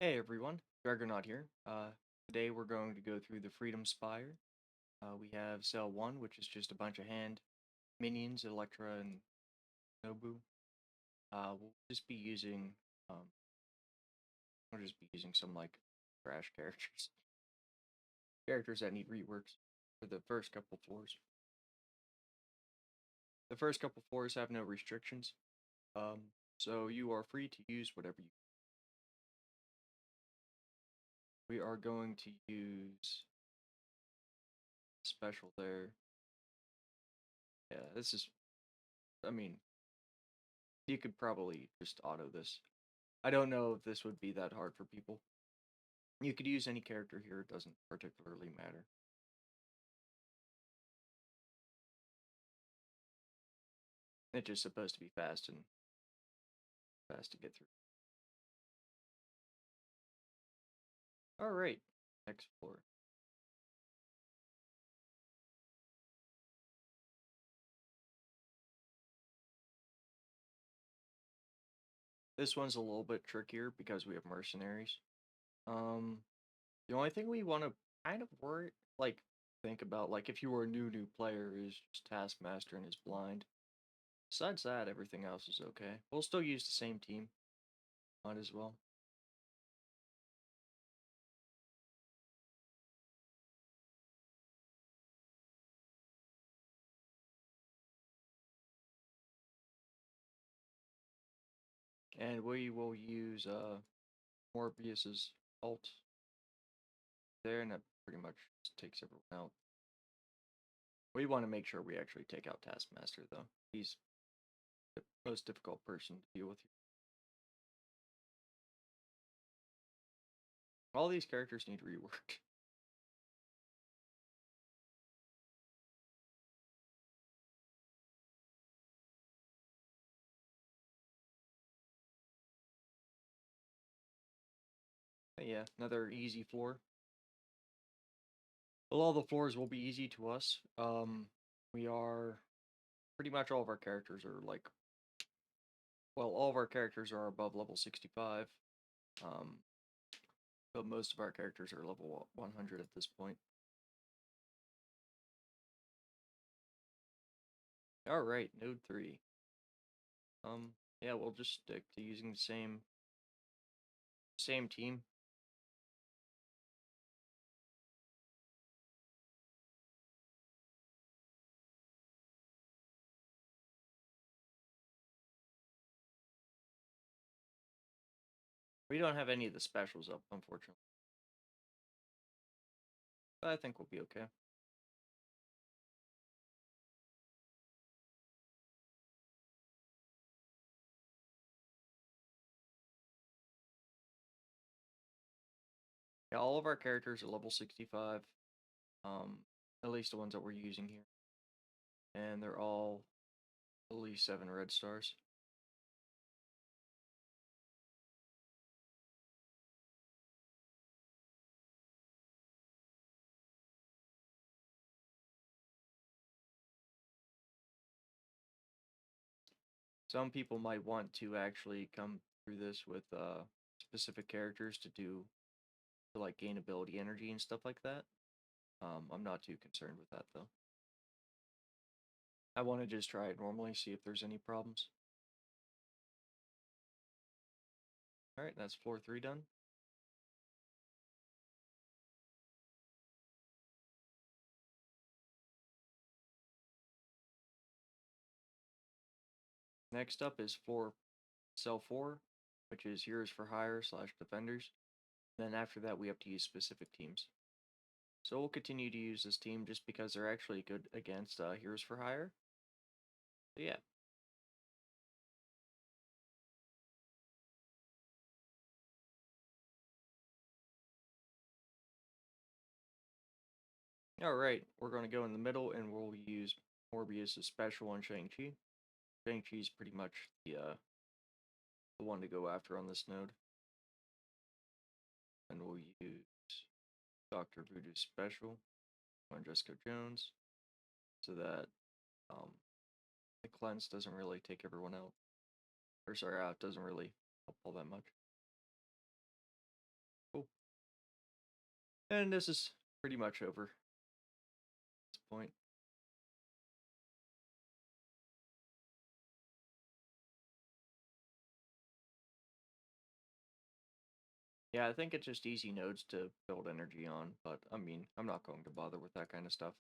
Hey everyone, Dragonaut here. Today we're going to go through the Freedom Spire. We have Cell 1, which is just a bunch of hand minions, Electra and Nobu. We'll just be using, um, we'll just be using some like trash characters, characters that need reworks for the first couple floors. The first couple floors have no restrictions, so you are free to use whatever you. We are going to use special there. Yeah, this is, I mean, you could probably just auto this. I don't know if this would be that hard for people. You could use any character here, it doesn't particularly matter. It's just supposed to be fast and fast to get through. Alright, next floor. This one's a little bit trickier because we have mercenaries. Um, the only thing we want to kind of worry, like, think about, like, if you were a new player, is just Taskmaster and his blind. Besides that, everything else is okay. We'll still use the same team. Might as well. And we will use Morbius's ult there, and that pretty much just takes everyone out. We want to make sure we actually take out Taskmaster, though. He's the most difficult person to deal with. All these characters need rework. But yeah, another easy floor. Well, all the floors will be easy to us. We are pretty much all of our characters are like, well, all of our characters are above level 65. Um, but most of our characters are level 100 at this point. All right, node 3. Yeah, we'll just stick to using the same team. We don't have any of the specials up, unfortunately. But I think we'll be okay. Yeah, all of our characters are level 65. Um, at least the ones that we're using here. And they're all at least 7 red stars. Some people might want to actually come through this with specific characters to like gain ability energy and stuff like that. I'm not too concerned with that though. I want to just try it normally, see if there's any problems. Alright, that's floor 3 done. Next up is floor cell 4, which is Heroes for Hire / Defenders. Then after that we have to use specific teams. So we'll continue to use this team just because they're actually good against Heroes for Hire. So yeah. Alright, we're going to go in the middle and we'll use Morbius' special on Shang-Chi. Shang-Chi's pretty much the one to go after on this node. And we'll use Dr. Voodoo's special on Jessica Jones so that the cleanse doesn't really take everyone out. Or sorry, it doesn't really help all that much. And this is pretty much over at this point. Yeah, I think it's just easy nodes to build energy on, but I mean, I'm not going to bother with that kind of stuff.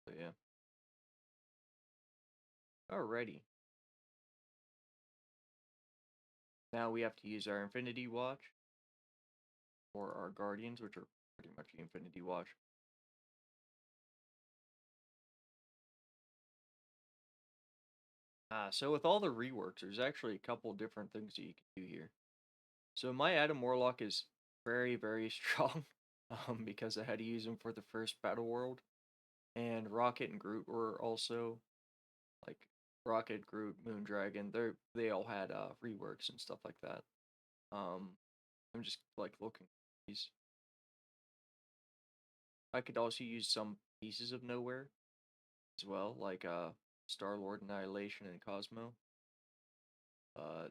So yeah. Alrighty. Now we have to use our Infinity Watch for our Guardians, which are pretty much the Infinity Watch. So with all the reworks, there's actually a couple different things that you can do here. So my Adam Warlock is very, very strong, because I had to use him for the first Battle World, and Rocket and Groot were also like Rocket, Groot, Moondragon. They all had reworks and stuff like that. Um, I'm just like looking at these. I could also use some pieces of Nowhere as well, like Star Lord, Annihilation, and Cosmo. Uh,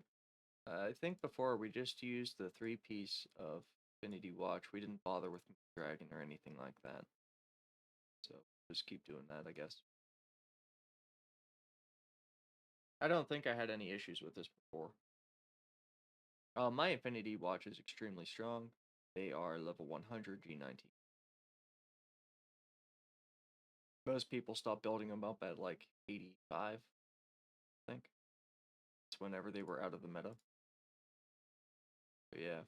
I think before we just used the three-piece of Infinity Watch. We didn't bother with Dragon or anything like that. So just keep doing that, I guess. I don't think I had any issues with this before. My Infinity Watch is extremely strong. They are level 100 G19. Most people stop building them up at like 85, I think. It's whenever they were out of the meta. But yeah.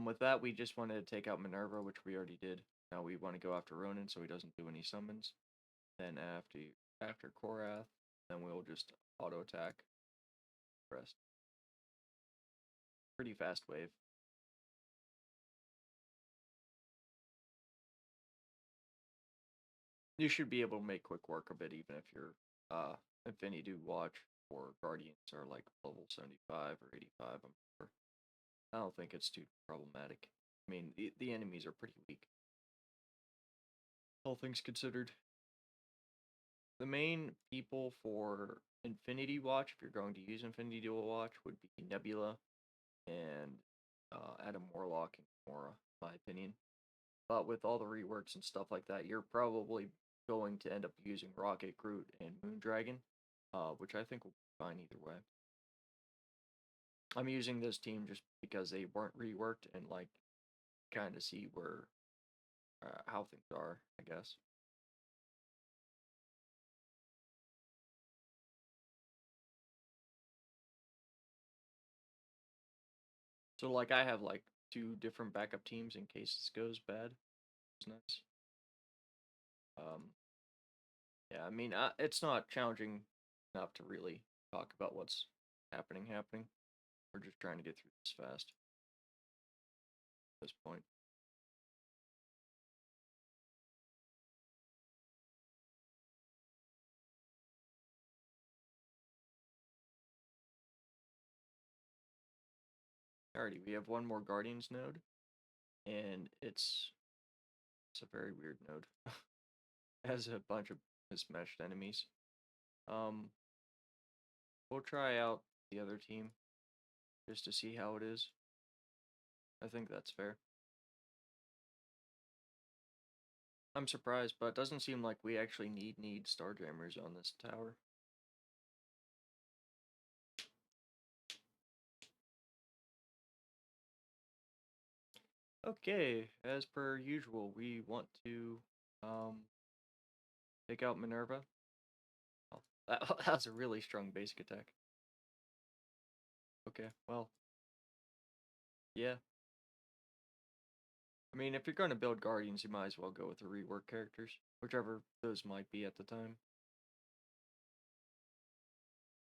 With that, we just wanted to take out Minerva, which we already did. Now we want to go after Ronan so he doesn't do any summons. Then after Korath, then we'll just auto attack the rest. Pretty fast wave. You should be able to make quick work of it even if your Infinity Watch or Guardians are like level 75 or 85, I'm sure. I don't think it's too problematic. I mean, the enemies are pretty weak. All things considered. The main people for Infinity Watch, if you're going to use Infinity Watch, would be Nebula and Adam Warlock and Gamora, in my opinion. But with all the reworks and stuff like that, you're probably going to end up using Rocket, Groot, and Moondragon, which I think will be fine either way. I'm using this team just because they weren't reworked and like kind of see where how things are, I guess. So like I have like two different backup teams in case this goes bad. It's nice. Um, yeah, I mean it's not challenging enough to really talk about what's happening. We're just trying to get through this fast at this point. Alrighty, we have one more Guardians node, and it's a very weird node. It has a bunch of mismatched enemies. Um, we'll try out the other team just to see how it is. I think that's fair. I'm surprised, but it doesn't seem like we actually need Starjammers on this tower. Okay, as per usual, we want to take out Minerva. Oh, that was a really strong basic attack. Okay, well, yeah. I mean, if you're going to build Guardians, you might as well go with the rework characters, whichever those might be at the time.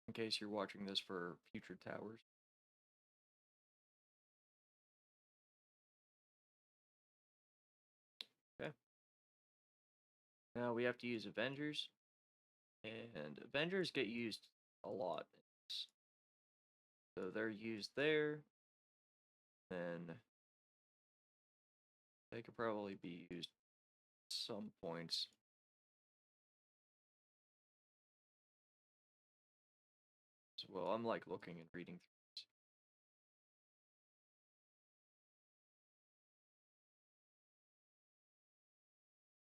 In case you're watching this for future towers. Okay. Now we have to use Avengers, and Avengers get used a lot. So they're used there, then they could probably be used at some points. As well, I'm like looking and reading through this.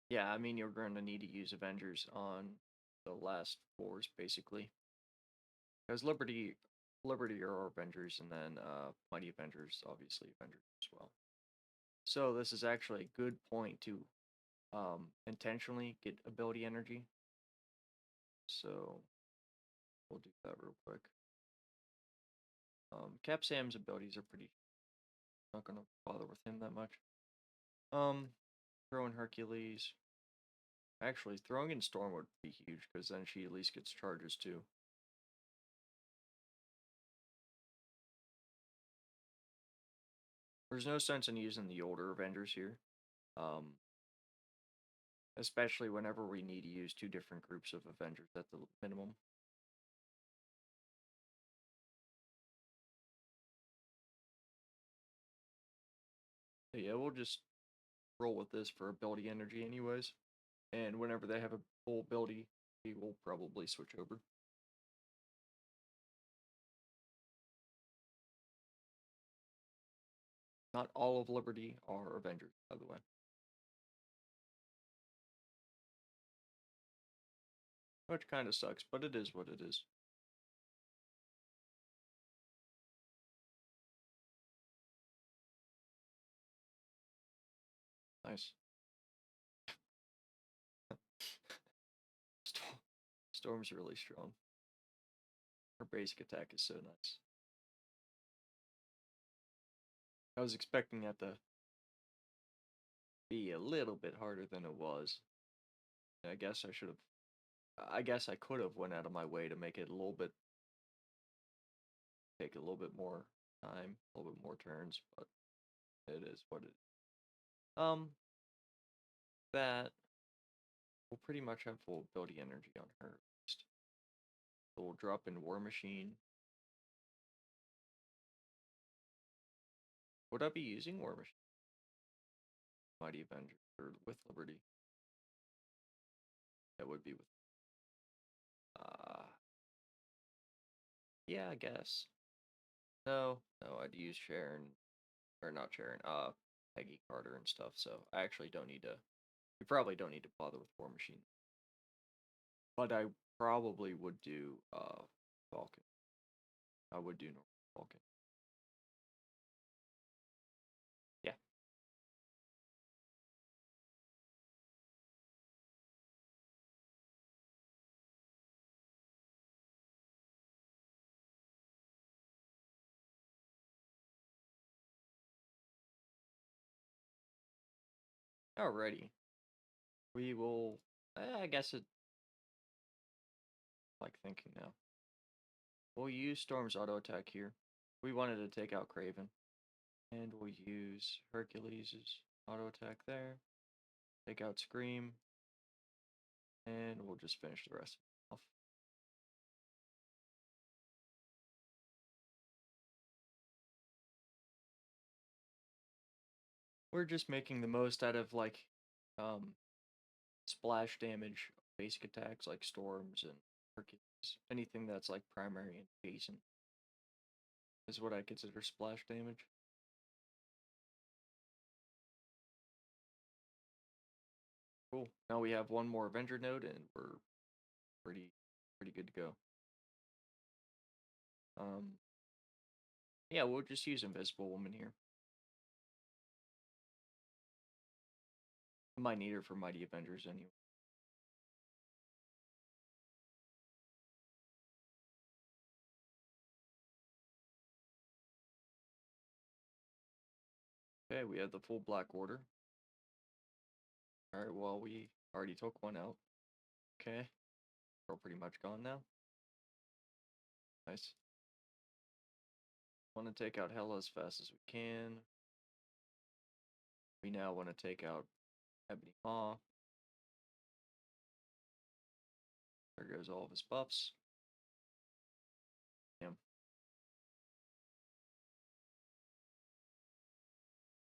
Yeah, I mean you're going to need to use Avengers on the last floors basically, because Liberty are Avengers, and then Mighty Avengers, obviously Avengers as well. So this is actually a good point to intentionally get ability energy. So we'll do that real quick. Cap Sam's abilities are pretty. Not gonna bother with him that much. Throwing Hercules. Actually, throwing in Storm would be huge because then she at least gets charges too. There's no sense in using the older Avengers here, um, especially whenever we need to use two different groups of Avengers at the minimum. But yeah, we'll just roll with this for ability energy anyways. And whenever they have a full ability, we will probably switch over. Not all of Liberty are Avengers, by the way. Which kind of sucks, but it is what it is. Nice. Storm's really strong. Her basic attack is so nice. I was expecting that to be a little bit harder than it was. I guess I should have. I guess I could have went out of my way to make it a little bit, take a little bit more time, a little bit more turns, but it is what it is. That will pretty much have full ability energy on her. So we'll drop in War Machine. Would I be using War Machine? Mighty Avenger or with Liberty? That would be with. Uh, yeah, I guess. No, no, I'd use Sharon, or not Sharon, Peggy Carter and stuff, so I actually don't need to, we probably don't need to bother with War Machine. But I probably would do, Falcon. I would do normal Falcon. Yeah. Alrighty. We will, I guess it, like thinking now. We'll use Storm's auto attack here. We wanted to take out Craven. And we'll use Hercules' auto attack there. Take out Scream. And we'll just finish the rest off. We're just making the most out of like um, splash damage basic attacks like Storms and Hercules. Anything that's like primary and adjacent is what I consider splash damage. Cool. Now we have one more Avenger node and we're pretty good to go. Yeah, we'll just use Invisible Woman here. I might need her for Mighty Avengers anyway. Okay, we have the full Black Order. Alright, well, we already took one out. Okay, we're pretty much gone now. Nice. Want to take out Hela as fast as we can. We now want to take out Ebony Maw. There goes all of his buffs. Damn.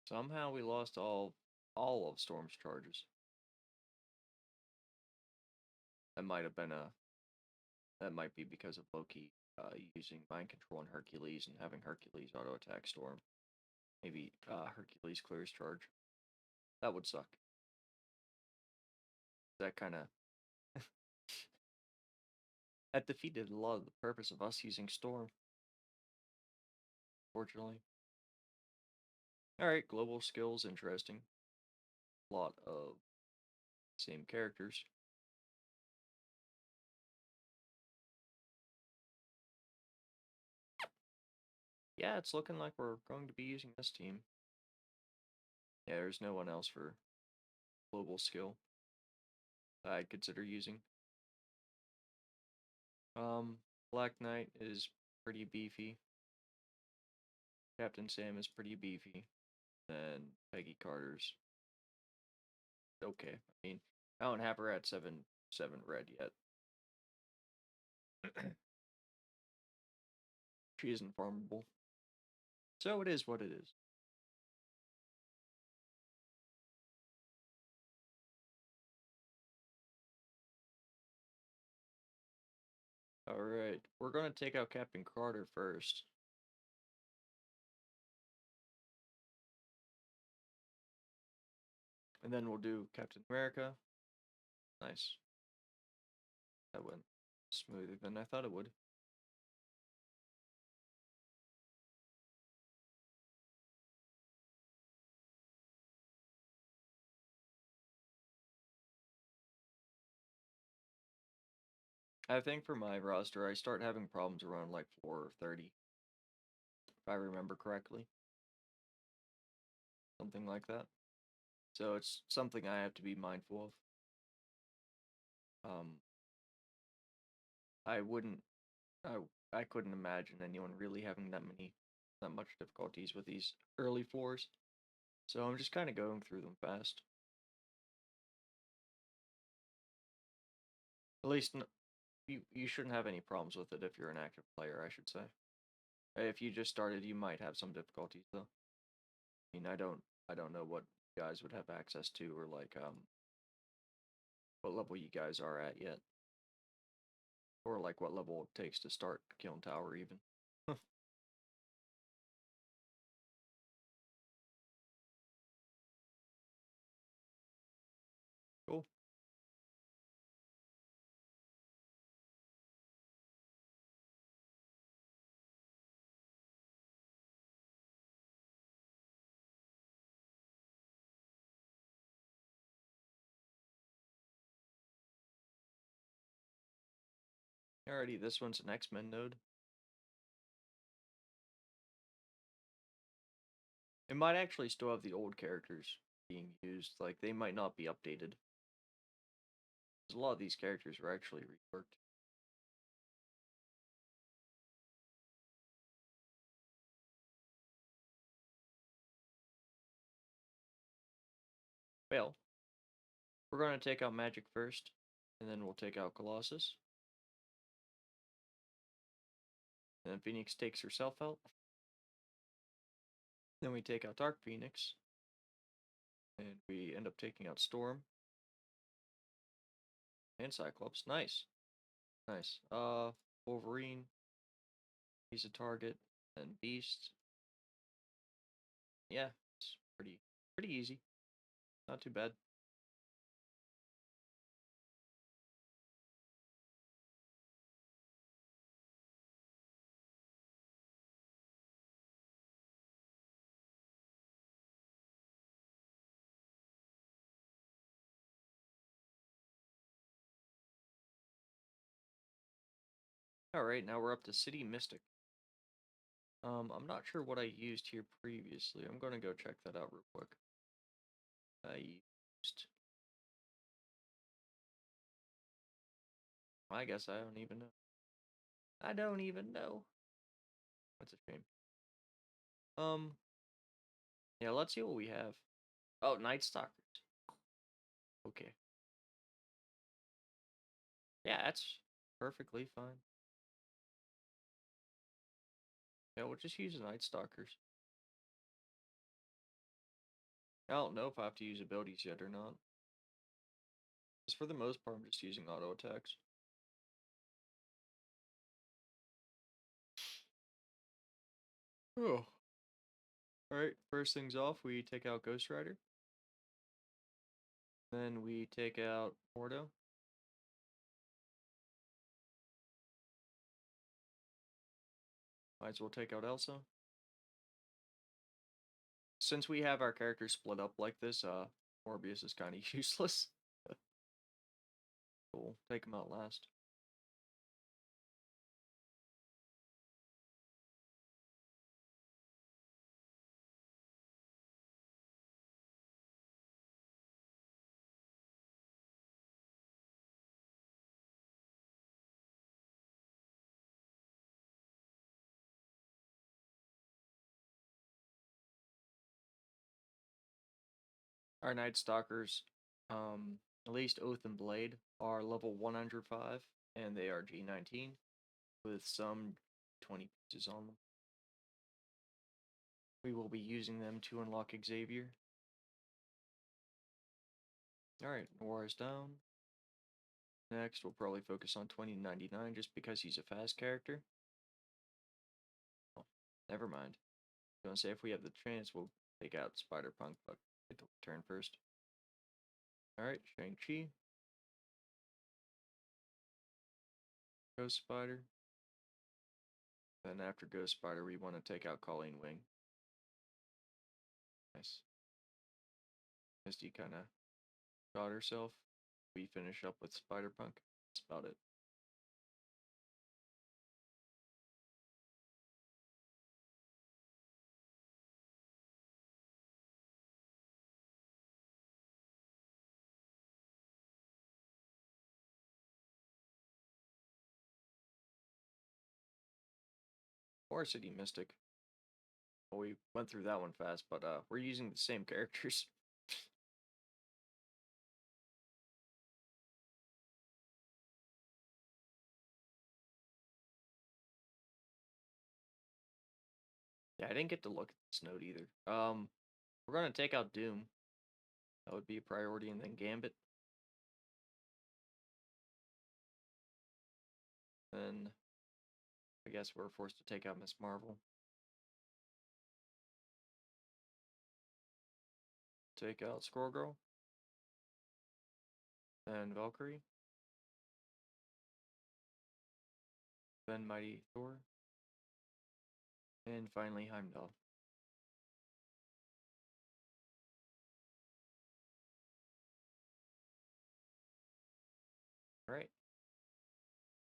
Somehow we lost all of Storm's charges. That might have been a that might be because of Loki using mind control on Hercules and having Hercules auto attack Storm. Maybe Hercules clears charge. That would suck. That kind of that defeated a lot of the purpose of us using Storm, fortunately. Alright, global skills, interesting. A lot of same characters. Yeah, it's looking like we're going to be using this team. Yeah, there's no one else for global skill that I'd consider using. Black Knight is pretty beefy. Captain Sam is pretty beefy. And Peggy Carter's okay. I mean, I don't have her at 7 red yet. She isn't farmable. So it is what it is. Alright, we're gonna take out Captain Carter first. And then we'll do Captain America. Nice. That went smoother than I thought it would. I think for my roster, I start having problems around like 4 or 30, if I remember correctly. Something like that. So it's something I have to be mindful of. I wouldn't, I, I couldn't imagine anyone really having that much difficulties with these early floors. So I'm just kind of going through them fast. At least you shouldn't have any problems with it if you're an active player, I should say. If you just started, you might have some difficulties though. I mean, I don't know what you guys would have access to or like what level you guys are at yet, or like what level it takes to start Kyln Tower even. Cool. Alrighty, this one's an X-Men node. It might actually still have the old characters being used, like they might not be updated. 'Cause a lot of these characters were actually reworked. Well, we're gonna take out Magic first, and then we'll take out Colossus. And then Phoenix takes herself out. Then we take out Dark Phoenix. And we end up taking out Storm. And Cyclops. Nice. Nice. Wolverine. He's a target. And Beast. Yeah, it's pretty easy. Not too bad. Alright, now we're up to City Mystic. I'm not sure what I used here previously. I'm gonna go check that out real quick. I used... I guess I don't even know. I don't even know. That's a shame. Yeah, let's see what we have. Oh, Night Stalkers. Okay. Yeah, that's perfectly fine. Yeah, we'll just use the Night Stalkers. I don't know if I have to use abilities yet or not. Because for the most part, I'm just using auto attacks. Oh. Alright, first things off, we take out Ghost Rider. Then we take out Ordo. Might as well take out Elsa. Since we have our characters split up like this, Morbius is kind of useless. Cool. Take him out last. Our Night Stalkers, at least Oath and Blade, are level 105, and they are G19, with some 20 pieces on them. We will be using them to unlock Xavier. Alright, Noir is down. Next, we'll probably focus on 2099 just because he's a fast character. Oh, never mind. I was gonna say if we have the chance, we'll take out Spider-Punk, but get the turn first. Alright, Shang-Chi. Ghost Spider. Then after Ghost Spider, we want to take out Colleen Wing. Nice. Misty kind of got herself. We finish up with Spider-Punk. That's about it. Or City Mystic. Well, we went through that one fast, but we're using the same characters. Yeah, I didn't get to look at this note either. We're gonna take out Doom. That would be a priority, and then Gambit. Then I guess we're forced to take out Miss Marvel. Take out Squirrel Girl. Then Valkyrie. Then Mighty Thor. And finally Heimdall. Alright.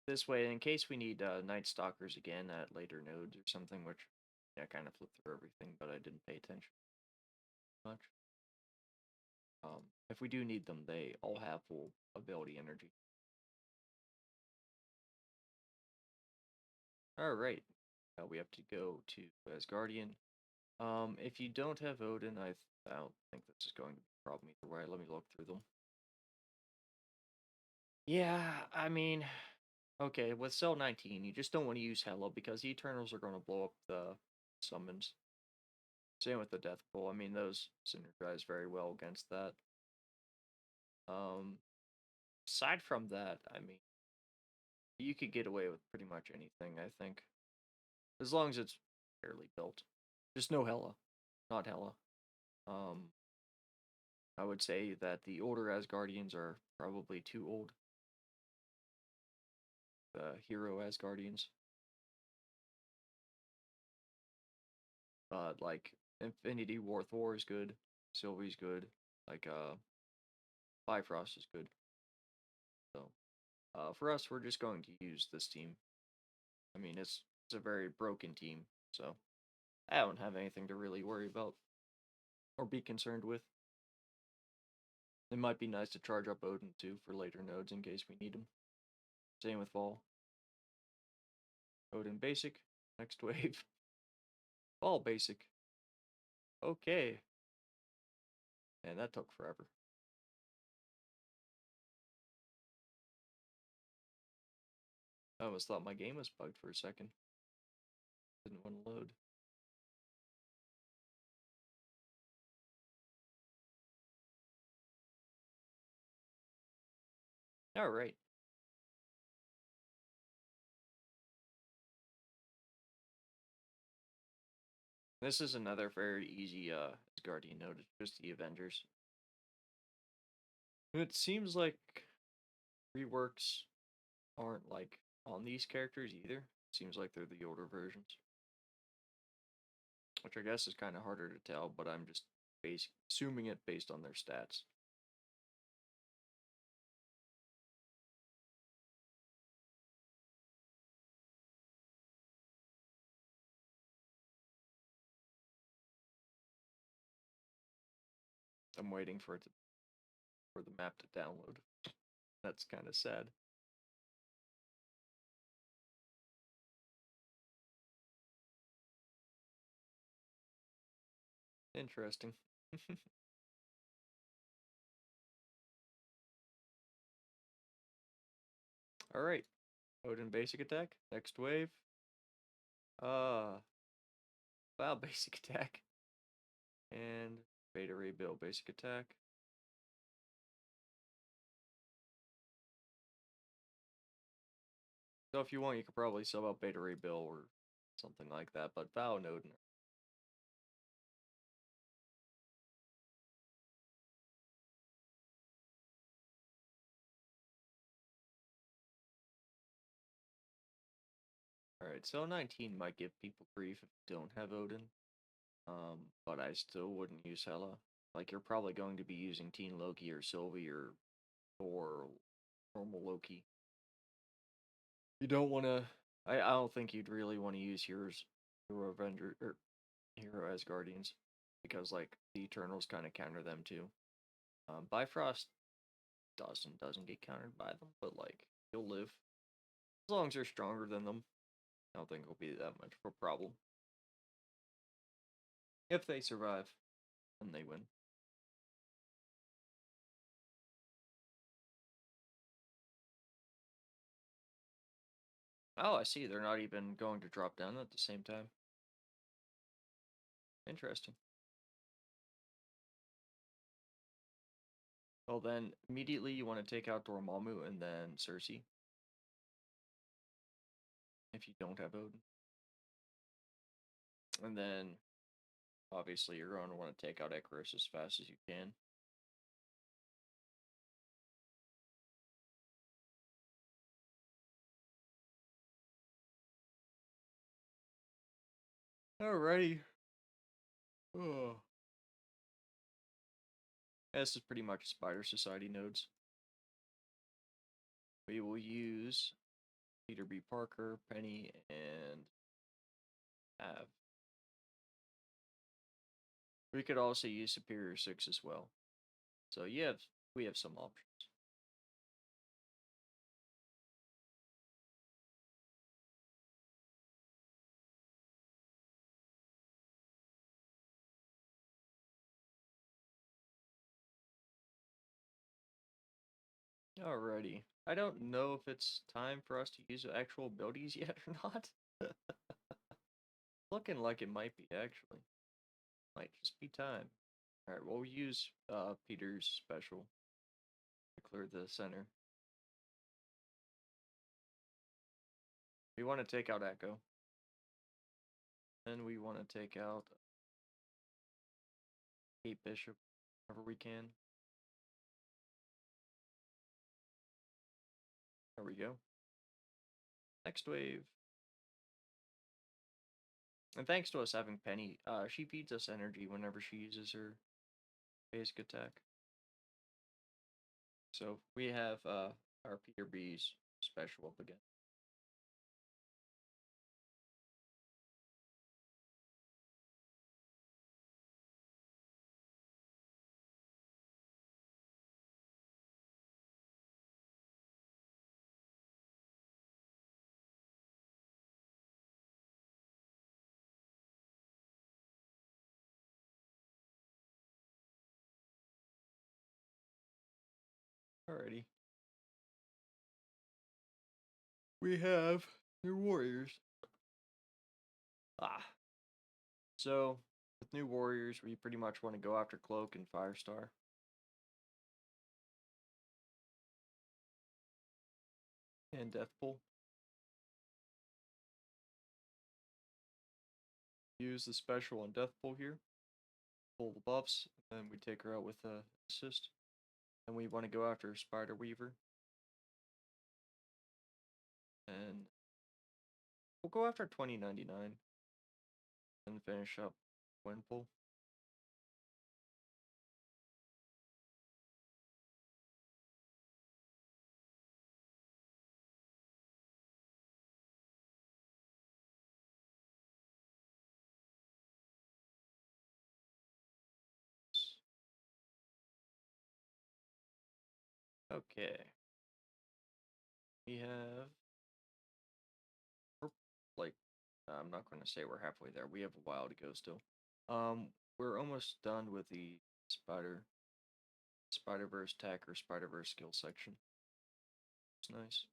This way, in case we need Night Stalkers again at later nodes or something, which yeah, I kind of flipped through everything, but I didn't pay attention much. If we do need them, they all have full ability energy. Alright. We have to go to Asgardian. If you don't have Odin, I don't think this is going to be a problem either way. Let me look through them. Yeah, I mean, okay, with Cell 19, you just don't want to use Hela because the Eternals are going to blow up the summons. Same with the Death Pool. I mean, those synergize very well against that. Um, Aside from that, I mean, you could get away with pretty much anything, I think. As long as it's fairly built. Just no Hela. Not Hela. I would say that the older Asgardians are probably too old. The hero Asgardians. Like Infinity War Thor is good. Sylvie's good. Like Bifrost is good. So for us, we're just going to use this team. I mean, it's a very broken team, so I don't have anything to really worry about or be concerned with. It might be nice to charge up Odin too for later nodes in case we need him. Same with Vol. Odin basic. Next wave. Vol basic. Okay. And that took forever. I almost thought my game was bugged for a second. Didn't want to load. Alright. This is another very easy Asgardian node. It's just the Avengers. It seems like reworks aren't like on these characters either. Seems like they're the older versions, which I guess is kind of harder to tell, but I'm just assuming it based on their stats. I'm waiting for the map to download. That's kind of sad. Interesting. All right, Odin basic attack. Next wave. Uh, Wow, basic attack. And Beta Ray Bill basic attack. So if you want, you could probably sub out Beta Ray Bill or something like that, but Val and Odin. Alright, so 19 might give people grief if you don't have Odin. But I still wouldn't use Hela. Like, you're probably going to be using Teen Loki or Sylvie or Thor or normal Loki. You don't want to. I don't think you'd really want to use Hero Avenger or Hero Asgardians because like the Eternals kind of counter them too. Bifrost doesn't get countered by them, but like you'll live as long as you're stronger than them. I don't think it'll be that much of a problem if they survive and they win. Oh, I see. They're not even going to drop down at the same time. Interesting. Well, then immediately you want to take out Dormammu and then Cersei if you don't have Odin. And then obviously you're going to want to take out Icarus as fast as you can. Alrighty. Oh. This is pretty much Spider Society nodes. We will use Peter B. Parker, Penny, and Av. We could also use Superior 6 as well. So we have some options. Alrighty. I don't know if it's time for us to use actual abilities yet or not. Looking like it might be, actually. Might just be time. Alright, we'll use Peter's special to clear the center. We want to take out Echo. Then we want to take out Kate Bishop whenever we can. There we go. Next wave. And thanks to us having Penny, she feeds us energy whenever she uses her basic attack. So we have our Peter B's special up again. Alrighty. We have new warriors. Ah. So, with new warriors, we pretty much want to go after Cloak and Firestar. And Deathpool. Use the special on Deathpool here. Pull the buffs, and then we take her out with a assist. And we want to go after Spider Weaver. And we'll go after 2099 and finish up Winpool. Okay. We have, we're like, I'm not going to say we're halfway there. We have a while to go still. We're almost done with the Spider-Verse tech or Spider-Verse skill section. It's nice.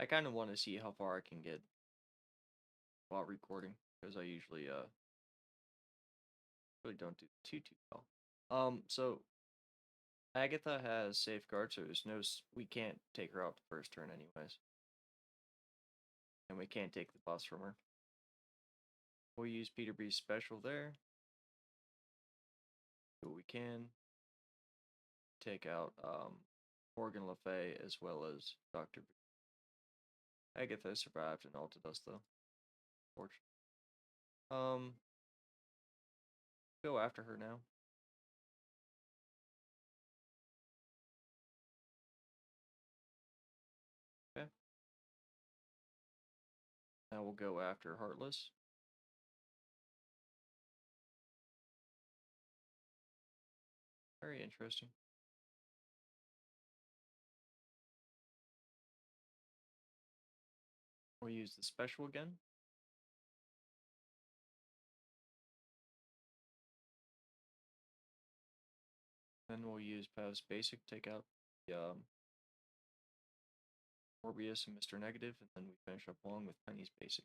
I kind of want to see how far I can get while recording because I usually really don't do too well. So Agatha has safeguard, so there's no we can't take her out the first turn anyways, and we can't take the bus from her. We'll use Peter B's special there. But we can take out Morgan Le Fay as well as Dr. B. Agatha survived and ulted us though. Fortunately. Um, go after her now. Okay. Now we'll go after Heartless. Very interesting. We'll use the special again. Then we'll use Pav's basic, take out the Morbius and Mr. Negative, and then we finish up along with Penny's basic.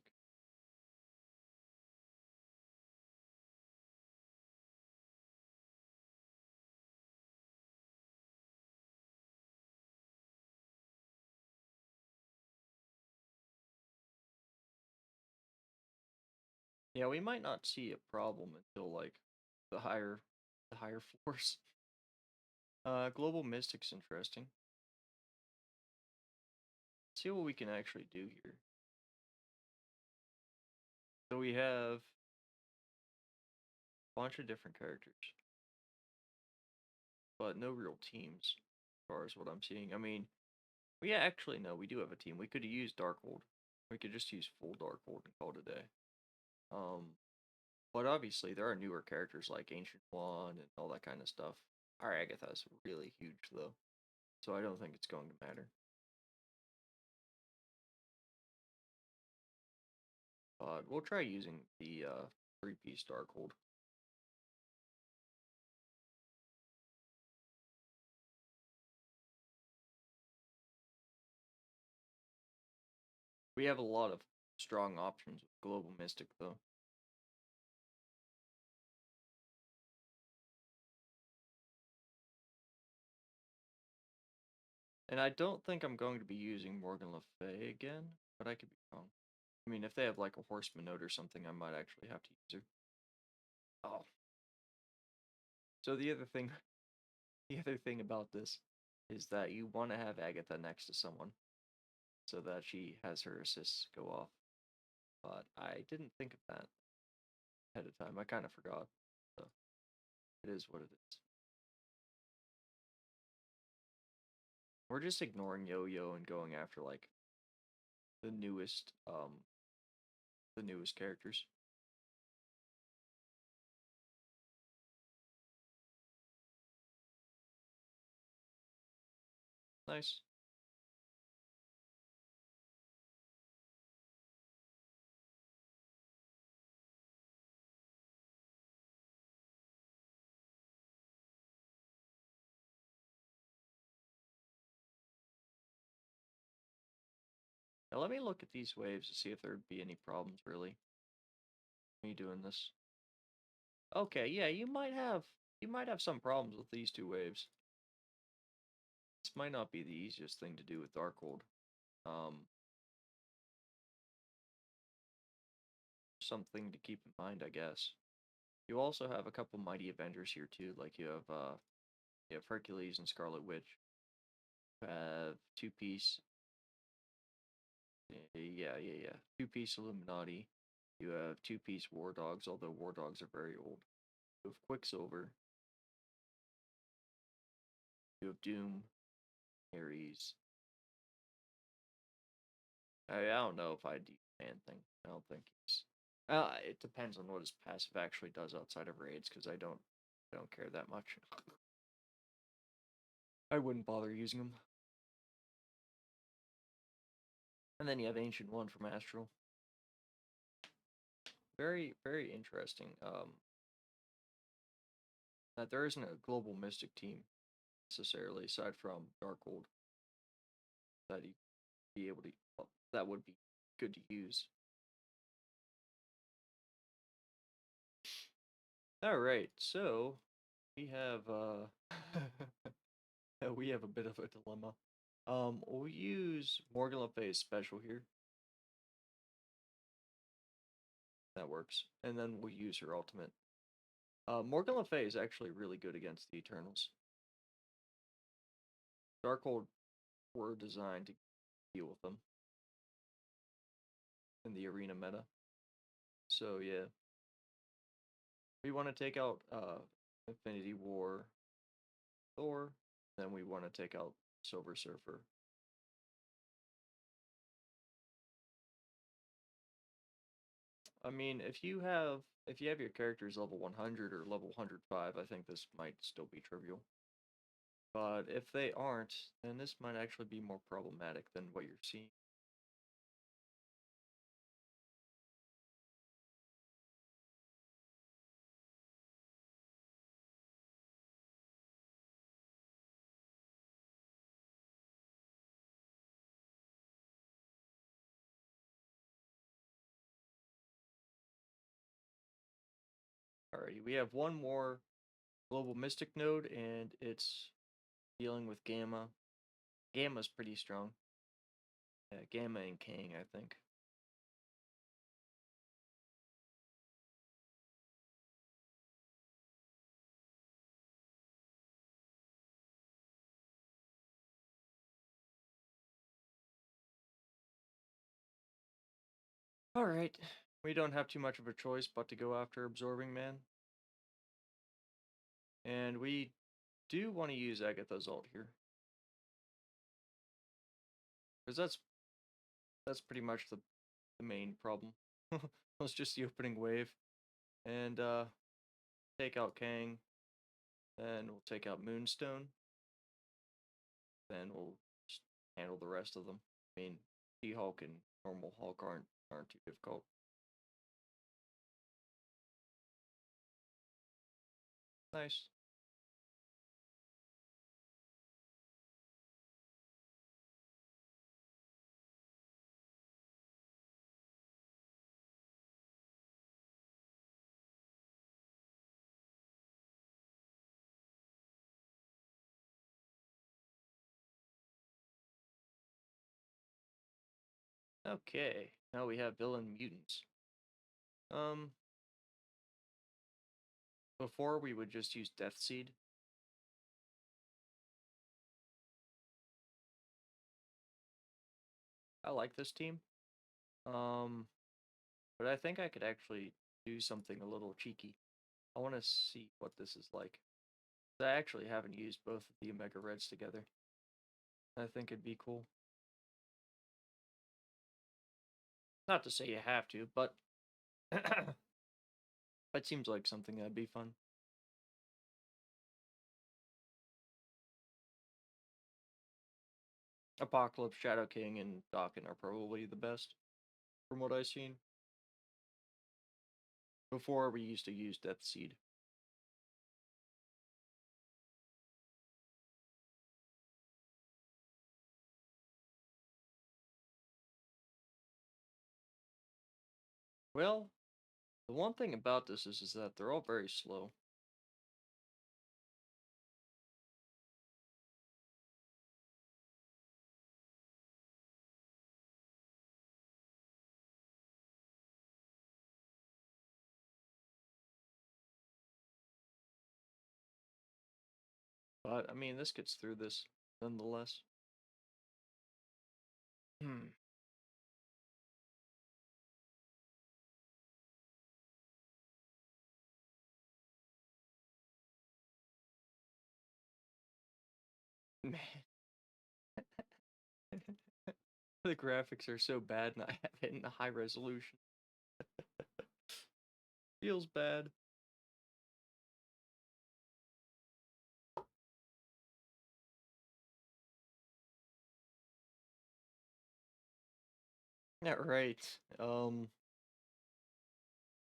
Yeah, we might not see a problem until like the higher floors. Global Mystic's interesting. Let's see what we can actually do here. So we have a bunch of different characters, but no real teams, as far as what I'm seeing. I mean, we actually no, we do have a team. We could use Darkhold. We could just use full Darkhold and call it a day. But obviously there are newer characters like Ancient One and all that kind of stuff. Our Agatha is really huge though, so I don't think it's going to matter. But we'll try using the three-piece Darkhold. We have a lot of strong options with Global Mystic though. And I don't think I'm going to be using Morgan Le Fay again, but I could be wrong. I mean, if they have like a Horseman note or something, I might actually have to use her. Oh. So the other thing, the other thing about this is that you want to have Agatha next to someone so that she has her assists go off. But I didn't think of that ahead of time. I kind of forgot. So it is what it is. We're just ignoring Yo-Yo and going after like the newest characters. Nice. Now let me look at these waves to see if there'd be any problems really. Me doing this. Okay, yeah, you might have some problems with these two waves. This might not be the easiest thing to do with Darkhold. something to keep in mind, I guess. You also have a couple mighty Avengers here too, like you have Hercules and Scarlet Witch. You have two-piece, yeah, two-piece Illuminati. You have two-piece War Dogs, although War Dogs are very old. You have Quicksilver. You have Doom, Ares. I don't know if I'd do Man Thing. I don't think he's. It depends on what his passive actually does outside of raids, because I don't care that much. I wouldn't bother using him. And then you have Ancient One from Astral. Very, very interesting. That there isn't a global Mystic team necessarily, aside from Darkhold, that you be able to. Well, that would be good to use. All right, so we have we have a bit of a dilemma. We'll use Morgan Le Fay's special here. That works, and then we'll use her ultimate. Morgan Le Fay is actually really good against the Eternals. Darkhold were designed to deal with them in the arena meta. So yeah, we want to take out Infinity War, Thor, then we want to take out Silver Surfer. I mean, if you have your characters level 100 or level 105, I think this might still be trivial. But if they aren't, then this might actually be more problematic than what you're seeing. Alrighty, we have one more global mystic node, and it's dealing with Gamma. Gamma's pretty strong. Yeah, Gamma and Kang, I think. Alright, we don't have too much of a choice but to go after Absorbing Man. And we do want to use Agatha's ult here. Because that's pretty much the main problem. Let's just the opening wave. And take out Kang. Then we'll take out Moonstone. Then we'll just handle the rest of them. I mean, She-Hulk and normal Hulk aren't too difficult. Nice. Okay, now we have villain mutants. Um, Before we would just use Death Seed. I like this team. Um, but I think I could actually do something a little cheeky. I want to see what this is like. I actually haven't used both of the Omega Reds together. I think it'd be cool. Not to say you have to, but it seems like something that'd be fun. Apocalypse, Shadow King, and Daken are probably the best, from what I've seen. Before, we used to use Death Seed. Well, the one thing about this is that they're all very slow. But I mean, this gets through this nonetheless. Hmm. Man, the graphics are so bad, and I have it in a high resolution. Feels bad. Yeah, right.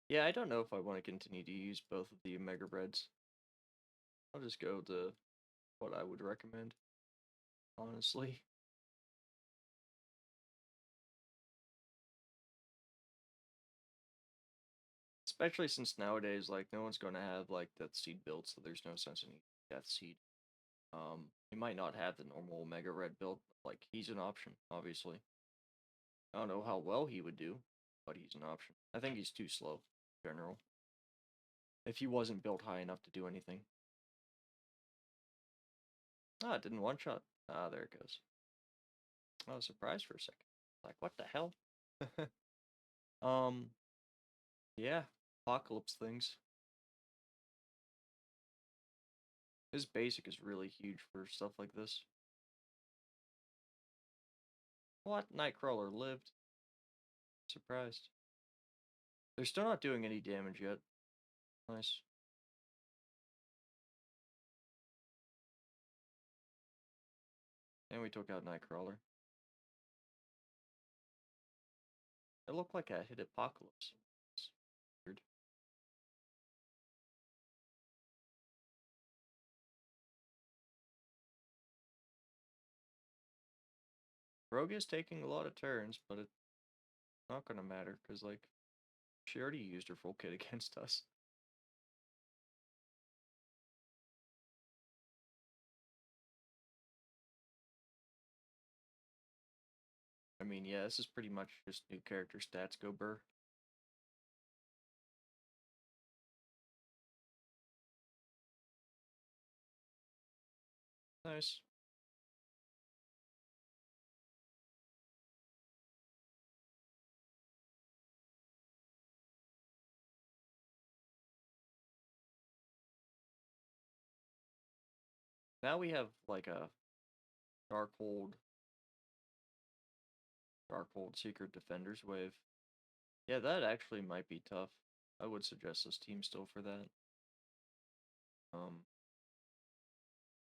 Yeah, I don't know if I want to continue to use both of the Omega Reds. I'll just go to what I would recommend, honestly. Especially since nowadays, like, no one's going to have, like, Death Seed built, so there's no sense in using Death Seed. He might not have the normal Omega Red build, but, like, he's an option, obviously. I don't know how well he would do, but he's an option. I think he's too slow, in general. If he wasn't built high enough to do anything. Ah, it didn't one-shot. Ah, there it goes. I was surprised for a second. Like, what the hell? Um, yeah, apocalypse things. His basic is really huge for stuff like this. What? Nightcrawler lived. Surprised. They're still not doing any damage yet. Nice. And we took out Nightcrawler. It looked like I hit Apocalypse. It's weird. Rogue is taking a lot of turns, but it's not gonna matter, because, like, she already used her full kit against us. I mean, yeah, this is pretty much just new character stats go burr. Nice. Now we have, like, a Darkhold, Darkhold Secret Defenders wave. Yeah, that actually might be tough. I would suggest this team still for that. Um,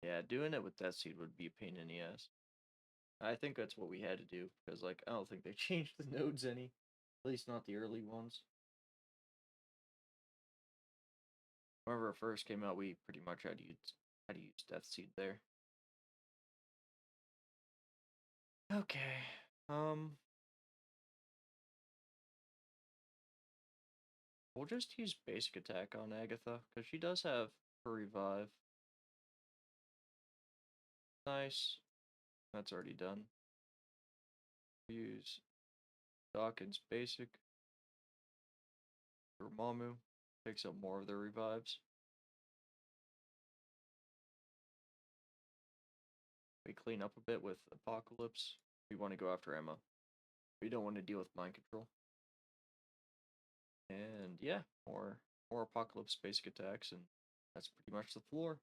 yeah, doing it with Death Seed would be a pain in the ass. I think that's what we had to do, because, like, I don't think they changed the nodes any. At least not the early ones. Whenever it first came out, we pretty much had to use Death Seed there. Okay. We'll just use basic attack on Agatha, because she does have her revive. Nice. That's already done. Use Dawkins basic. For Mamu. Picks up more of their revives. We clean up a bit with Apocalypse. We want to go after Emma. We don't want to deal with mind control. And yeah, more Apocalypse basic attacks, and that's pretty much the floor.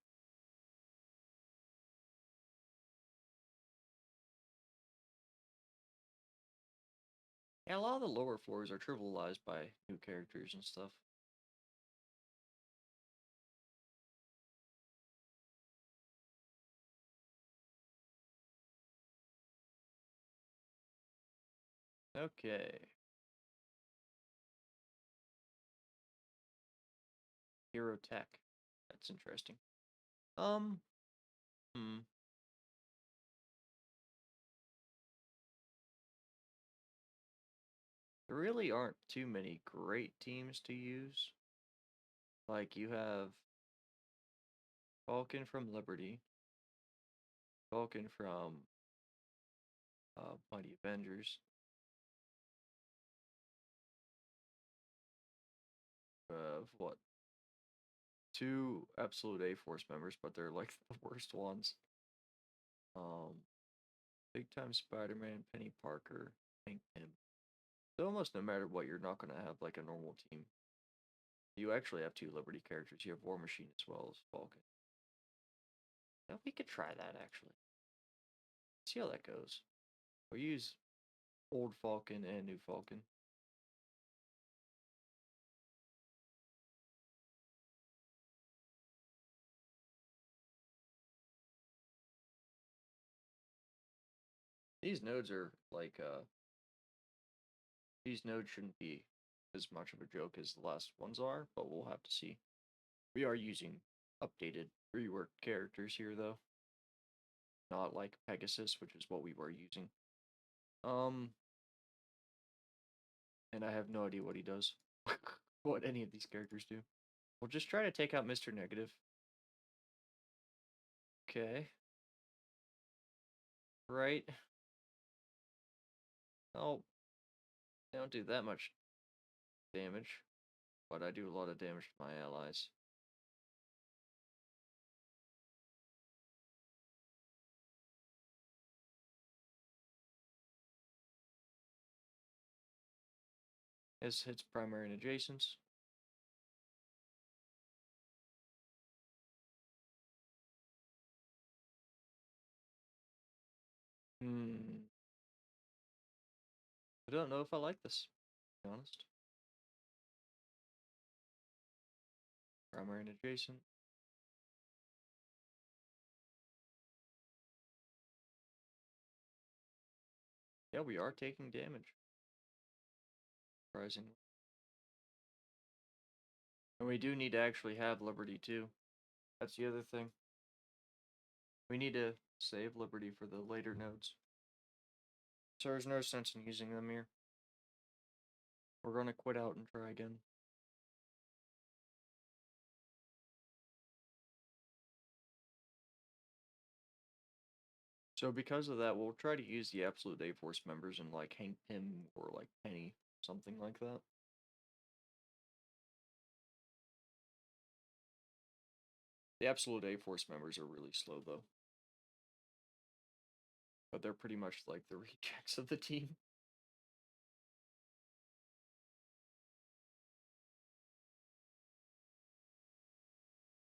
Yeah, a lot of the lower floors are trivialized by new characters and stuff. Okay. Hero tech. That's interesting. Um, hmm. There really aren't too many great teams to use. Like, you have Vulcan from Liberty, Vulcan from Mighty Avengers, what? 2 absolute A-Force members, but they're like the worst ones. Big time Spider-Man, Penny Parker, Hank Pym. So almost no matter what, you're not gonna have like a normal team. You actually have 2 Liberty characters. You have War Machine as well as Falcon. Now we could try that actually. See how that goes. We'll use old Falcon and new Falcon. These nodes are like these nodes shouldn't be as much of a joke as the last ones are, but we'll have to see. We are using updated, reworked characters here though. Not like Pegasus, which is what we were using. And I have no idea what he does. What any of these characters do. We'll just try to take out Mr. Negative. Okay. Right. Oh, I don't do that much damage, but I do a lot of damage to my allies. This hits primary and adjacents. I don't know if I like this, to be honest. Primary and adjacent. Yeah, we are taking damage. Surprisingly. And we do need to actually have Liberty too. That's the other thing. We need to save Liberty for the later nodes. So there's no sense in using them here. We're going to quit out and try again. So because of that, we'll try to use the Absolute A-Force members in like Hank Pym or like Penny, something like that. The Absolute A-Force members are really slow though. But they're pretty much like the rejects of the team.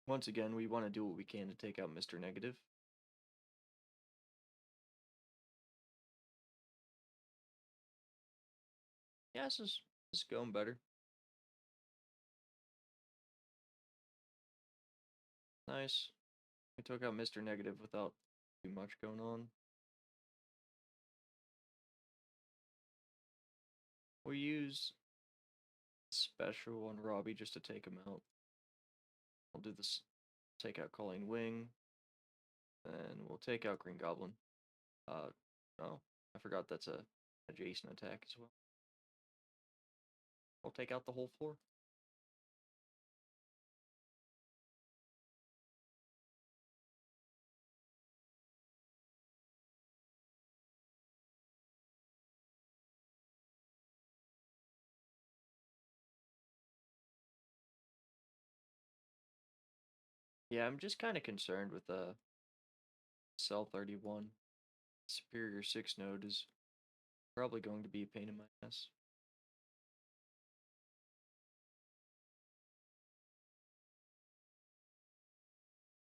Once again, we want to do what we can to take out Mr. Negative. Yeah, this is going better. Nice. We took out Mr. Negative without too much going on. We use special on Robbie just to take him out. We'll do this. Take out Colleen Wing. And we'll take out Green Goblin. Oh, I forgot that's a adjacent attack as well. We'll take out the whole floor. Yeah, I'm just kind of concerned with Cell 31. Superior 6 node is probably going to be a pain in my ass.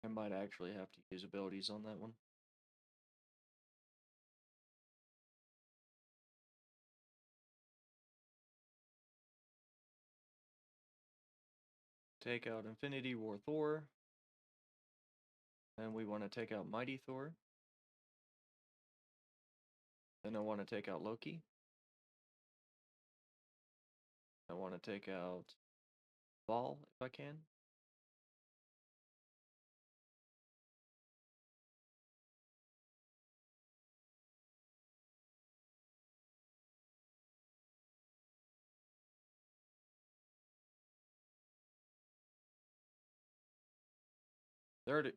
I might actually have to use abilities on that one. Take out Infinity War Thor. And we want to take out Mighty Thor. Then I want to take out Loki. I want to take out Val if I can. Their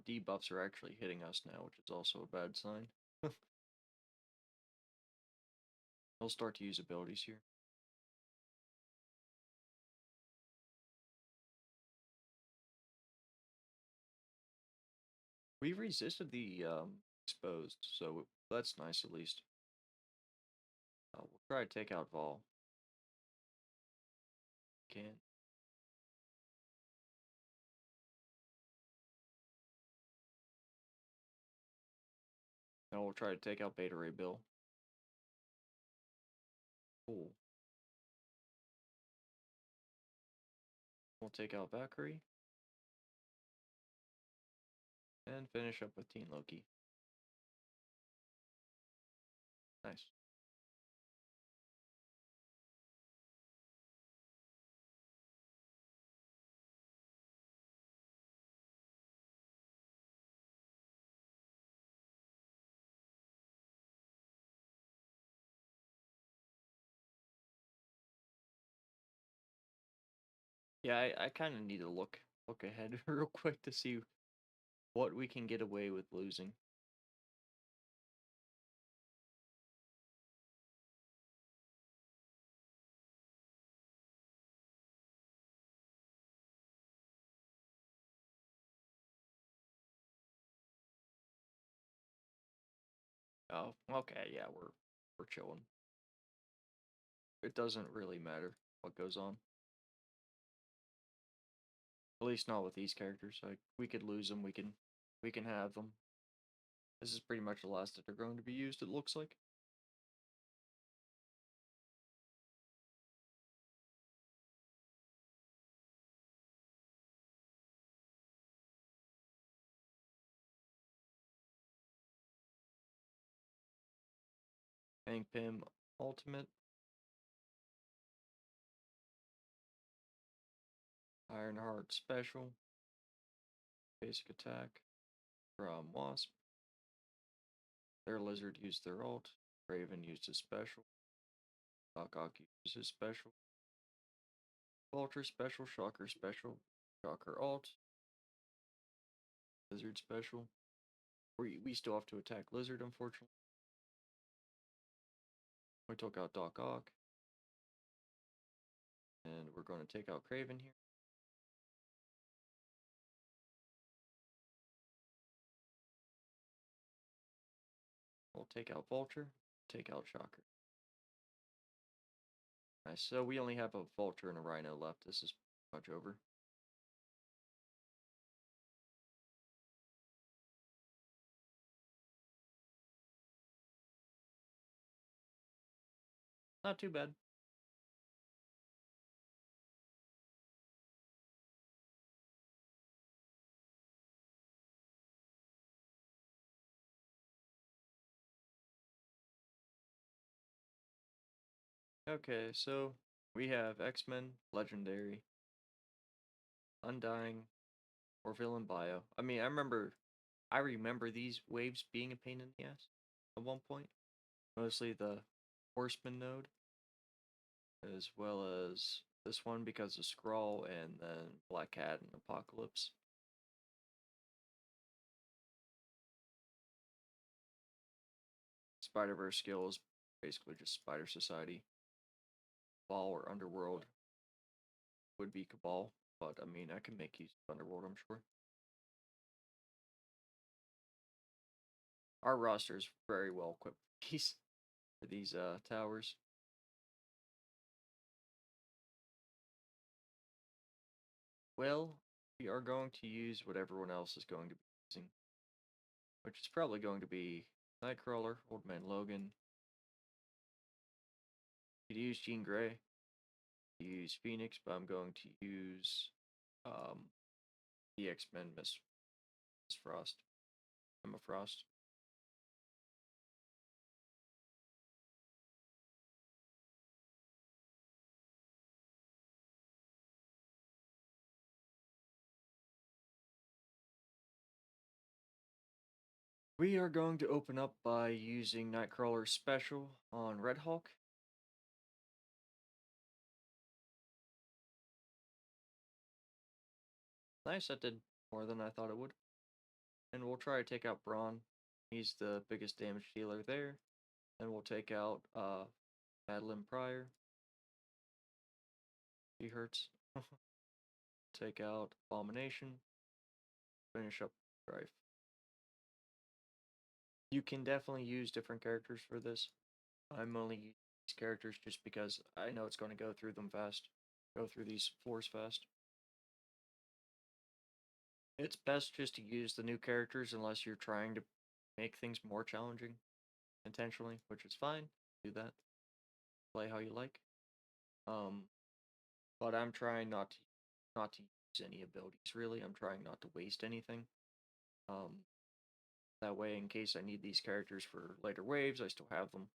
debuffs are actually hitting us now, which is also a bad sign. He'll start to use abilities here. We resisted the exposed, so that's nice at least. We'll try to take out Vol. Can. Now we'll try to take out Beta Ray Bill. Cool. We'll take out Valkyrie. And finish up with Teen Loki. Nice. Yeah, I kind of need to look ahead real quick to see what we can get away with losing. Oh, okay, yeah, we're chilling. It doesn't really matter what goes on. At least not with these characters. Like we could lose them, we can have them. This is pretty much the last that they're going to be used, it looks like. Hank Pym Ultimate, Ironheart Special, Basic Attack from Wasp. Their Lizard used their ult. Raven used his special. Doc Ock used his special. Vulture Special, Shocker Special, Shocker ult. Lizard Special. We still have to attack Lizard, unfortunately. We took out Doc Ock. And we're going to take out Craven here. We'll take out Vulture, take out Shocker. Nice, so we only have a Vulture and a Rhino left. This is much over. Not too bad. Okay, so we have X-Men, Legendary, Undying, or Villain Bio. I mean, I remember these waves being a pain in the ass at one point. Mostly the Horseman node, as well as this one because of Skrull, and then Black Cat and Apocalypse. Spider-Verse skill is basically just Spider Society. Cabal or Underworld would be Cabal, but I mean, I can make use of Underworld, I'm sure. Our roster is very well equipped for these towers. Well, we are going to use what everyone else is going to be using, which is probably going to be Nightcrawler, Old Man Logan. You could use Jean Grey. Use Phoenix, but I'm going to use um, the X-Men Miss Frost. Emma Frost. We are going to open up by using Nightcrawler's special on Red Hulk. Nice, that did more than I thought it would. And we'll try to take out Brawn. He's the biggest damage dealer there. And we'll take out Madeline Pryor. He hurts. Take out Abomination. Finish up Strife. You can definitely use different characters for this. I'm only using these characters just because I know it's going to go through them fast. Go through these floors fast. It's best just to use the new characters unless you're trying to make things more challenging intentionally, which is fine. Do that. Play how you like. Um, but I'm trying not to use any abilities really. I'm trying not to waste anything. Um, that way, in case I need these characters for later waves, I still have them.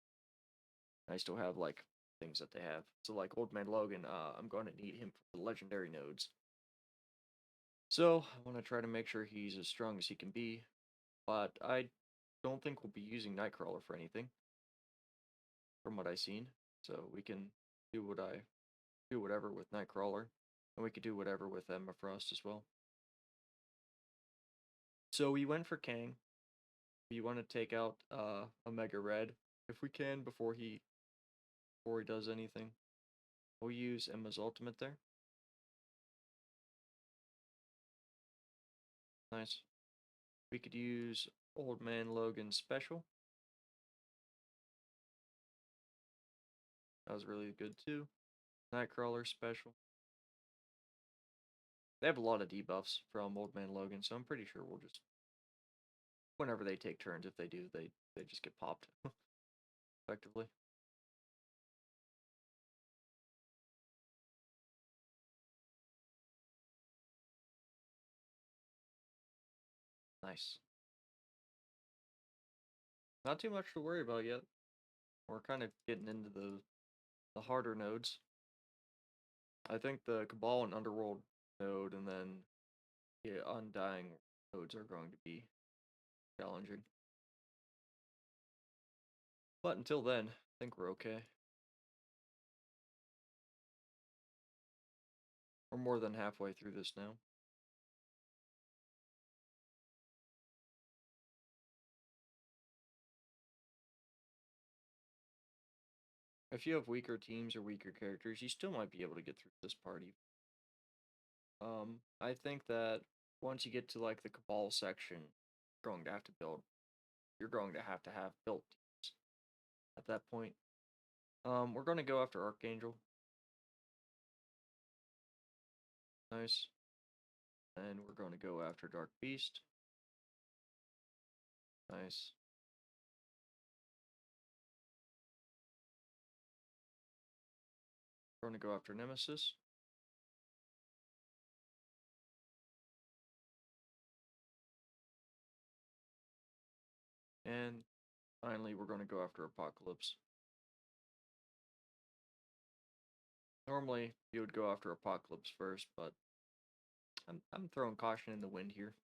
I still have like things that they have. So like Old Man Logan, I'm going to need him for the legendary nodes. So I want to try to make sure he's as strong as he can be, but I don't think we'll be using Nightcrawler for anything, from what I've seen. So we can do whatever with Nightcrawler, and we could do whatever with Emma Frost as well. So we went for Kang. We want to take out Omega Red if we can before he does anything. We'll use Emma's ultimate there. Nice. We could use Old Man Logan's special. That was really good too. Nightcrawler special. They have a lot of debuffs from Old Man Logan, so I'm pretty sure we'll just whenever they take turns, if they do, they just get popped effectively. Nice. Not too much to worry about yet. We're kind of getting into the harder nodes. I think the Cabal and Underworld node and then the Undying nodes are going to be challenging. But until then, I think we're okay. We're more than halfway through this now. If you have weaker teams or weaker characters, you still might be able to get through this party. I think that once you get to like the Cabal section, you're going to have to build. You're going to have built teams at that point. We're going to go after Archangel. Nice. And we're going to go after Dark Beast. Nice. We're going to go after Nemesis. And finally, we're going to go after Apocalypse. Normally, you would go after Apocalypse first, but I'm throwing caution in the wind here.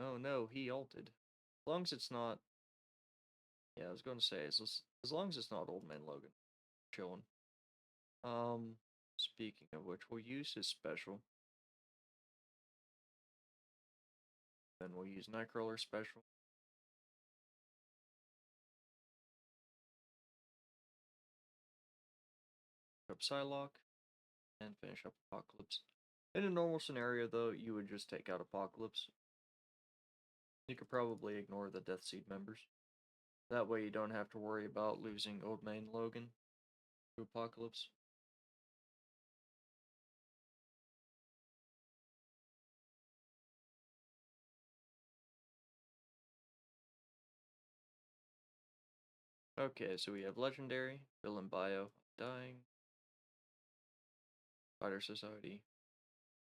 Oh no, he ulted. As long as it's not. Yeah, I was going to say, as long as it's not Old Man Logan. Chilling. Speaking of which, we'll use his special. Then we'll use Nightcrawler special. Up Psylocke. And finish up Apocalypse. In a normal scenario, though, you would just take out Apocalypse. You could probably ignore the Death Seed members. That way you don't have to worry about losing Old Man Logan to Apocalypse. Okay, so we have Legendary, Villain Bio, Dying, Fighter Society,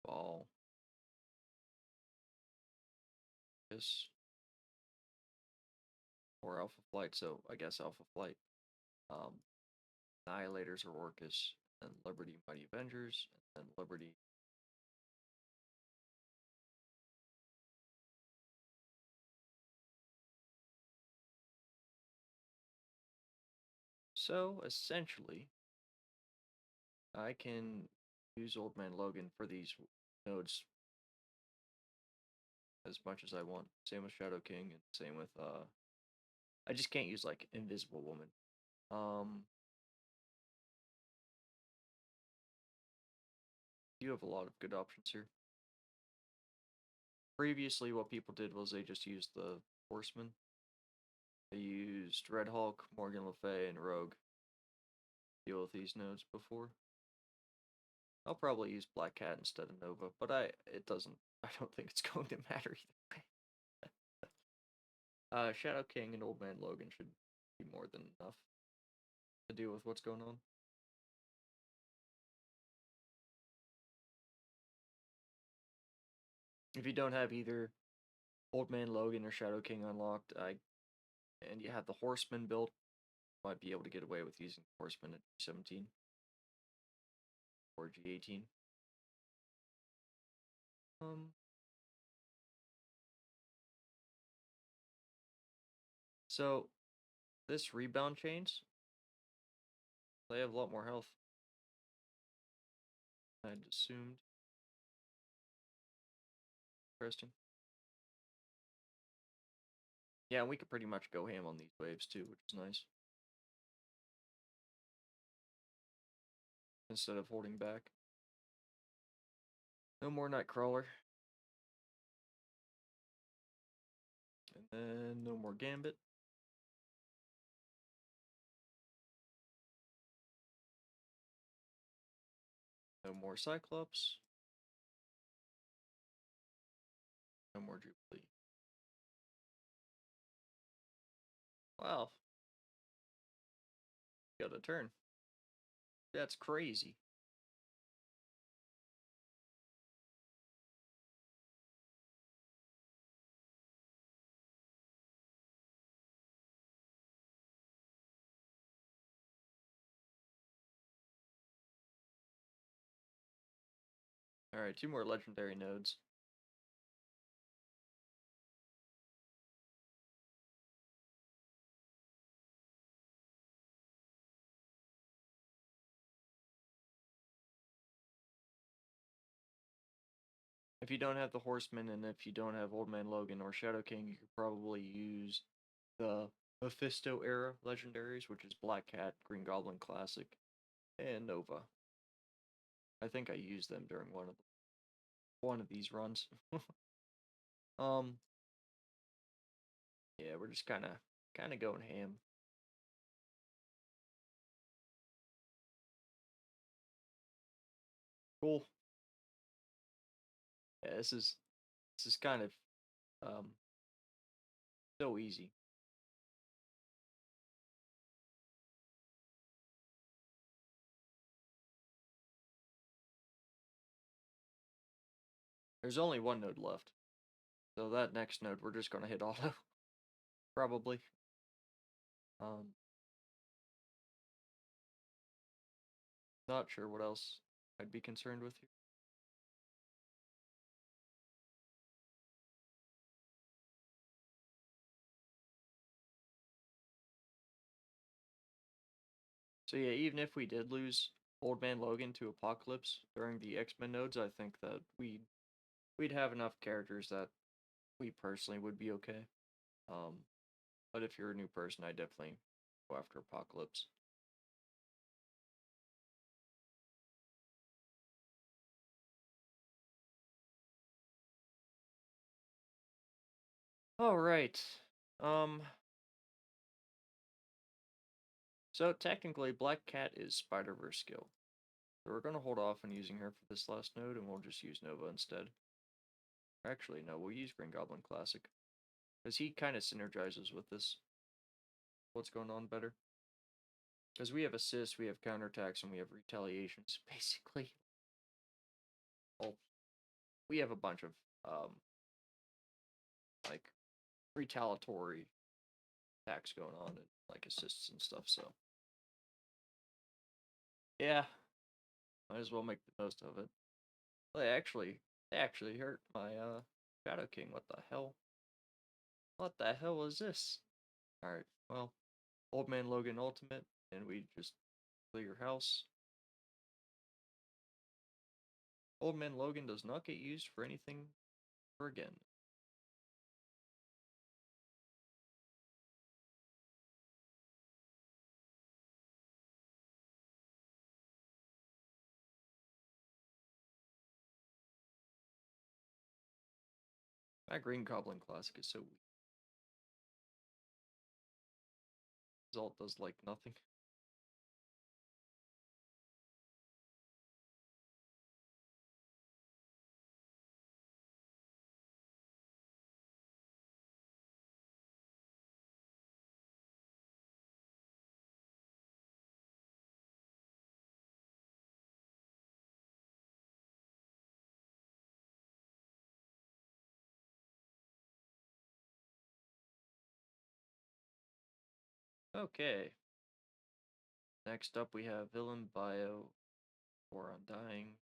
Ball, this, or Alpha Flight, so I guess Alpha Flight. Um, Annihilators or Orcus, and Liberty Mighty Avengers, and then Liberty. So essentially, I can use Old Man Logan for these nodes as much as I want. Same with Shadow King, and same with I just can't use like Invisible Woman. Um, you have a lot of good options here. Previously, what people did was they just used the Horseman. I used Red Hulk, Morgan Le Fay, and Rogue to deal with these nodes before. I'll probably use Black Cat instead of Nova, but it doesn't. I don't think it's going to matter either way. Shadow King and Old Man Logan should be more than enough to deal with what's going on. If you don't have either Old Man Logan or Shadow King unlocked, and you have the Horseman built, you might be able to get away with using Horseman at G17 or G18. So this rebound chains, they have a lot more health. I'd assumed. Interesting. Yeah, we could pretty much go ham on these waves too, which is nice. Instead of holding back. No more Nightcrawler. And then no more Gambit. No more Cyclops. No more Jubilee. Wow. Got a turn. That's crazy. Alright, 2 more legendary nodes. If you don't have the Horseman, and if you don't have Old Man Logan or Shadow King, you could probably use the Mephisto era legendaries, which is Black Cat, Green Goblin Classic, and Nova. I think I used them during one of these runs. Yeah, we're just kind of going ham. Cool. Yeah, this is kind of so easy. There's only one node left. So that next node we're just gonna hit auto. Probably. Not sure what else I'd be concerned with here. So yeah, even if we did lose Old Man Logan to Apocalypse during the X-Men nodes, I think that we'd have enough characters that we personally would be okay. But if you're a new person, I definitely go after Apocalypse. All right. So technically, Black Cat is Spider-Verse skill. So we're gonna hold off on using her for this last node, and we'll just use Nova instead. Actually, no, we'll use Green Goblin Classic. Because he kind of synergizes with this. What's going on better? Because we have assists, we have counterattacks, and we have retaliations, basically. Well, we have a bunch of, like, retaliatory attacks going on, and, like, assists and stuff, so. Yeah. Might as well make the most of it. Well, they actually hurt my, Shadow King. What the hell? What the hell was this? Alright, well, Old Man Logan Ultimate, and we just clear house. Old Man Logan does not get used for anything ever again. That Green Goblin Classic is so weak. result does like nothing. Okay. Next up we have Villain Bio or Undying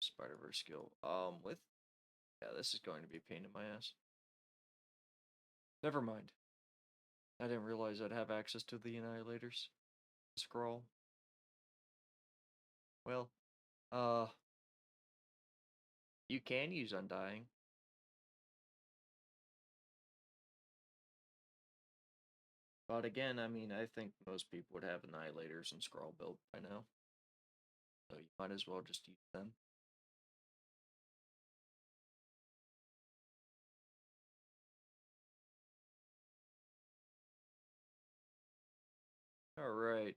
Spider-Verse skill. With yeah, this is going to be a pain in my ass. Never mind. I didn't realize I'd have access to the Annihilators. Scroll. Well, uh, you can use Undying. But again, I mean, I think most people would have Annihilators and Scroll built by now. So you might as well just use them. Alright.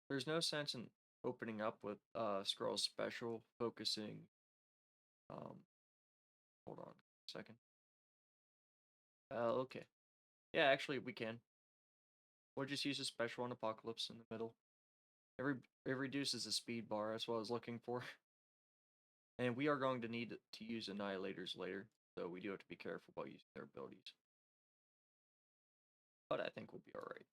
There's no sense in opening up with Scroll Special, focusing. Hold on a second. Okay. Yeah, actually, we can. We'll just use a special on Apocalypse in the middle. It reduces the speed bar, that's what I was looking for. And we are going to need to use Annihilators later, so we do have to be careful about using their abilities. But I think we'll be alright.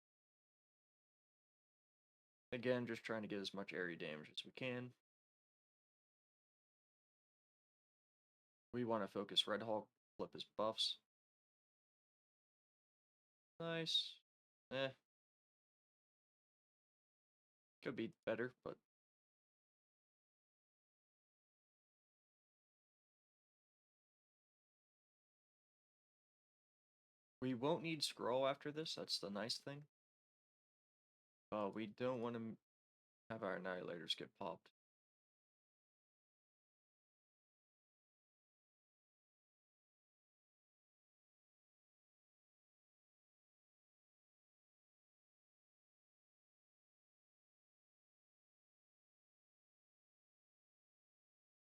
Again, just trying to get as much area damage as we can. We want to focus Red Hulk, flip his buffs. Nice. Could be better, but we won't need Scroll after this, that's the nice thing. We don't want to have our Annihilators get popped.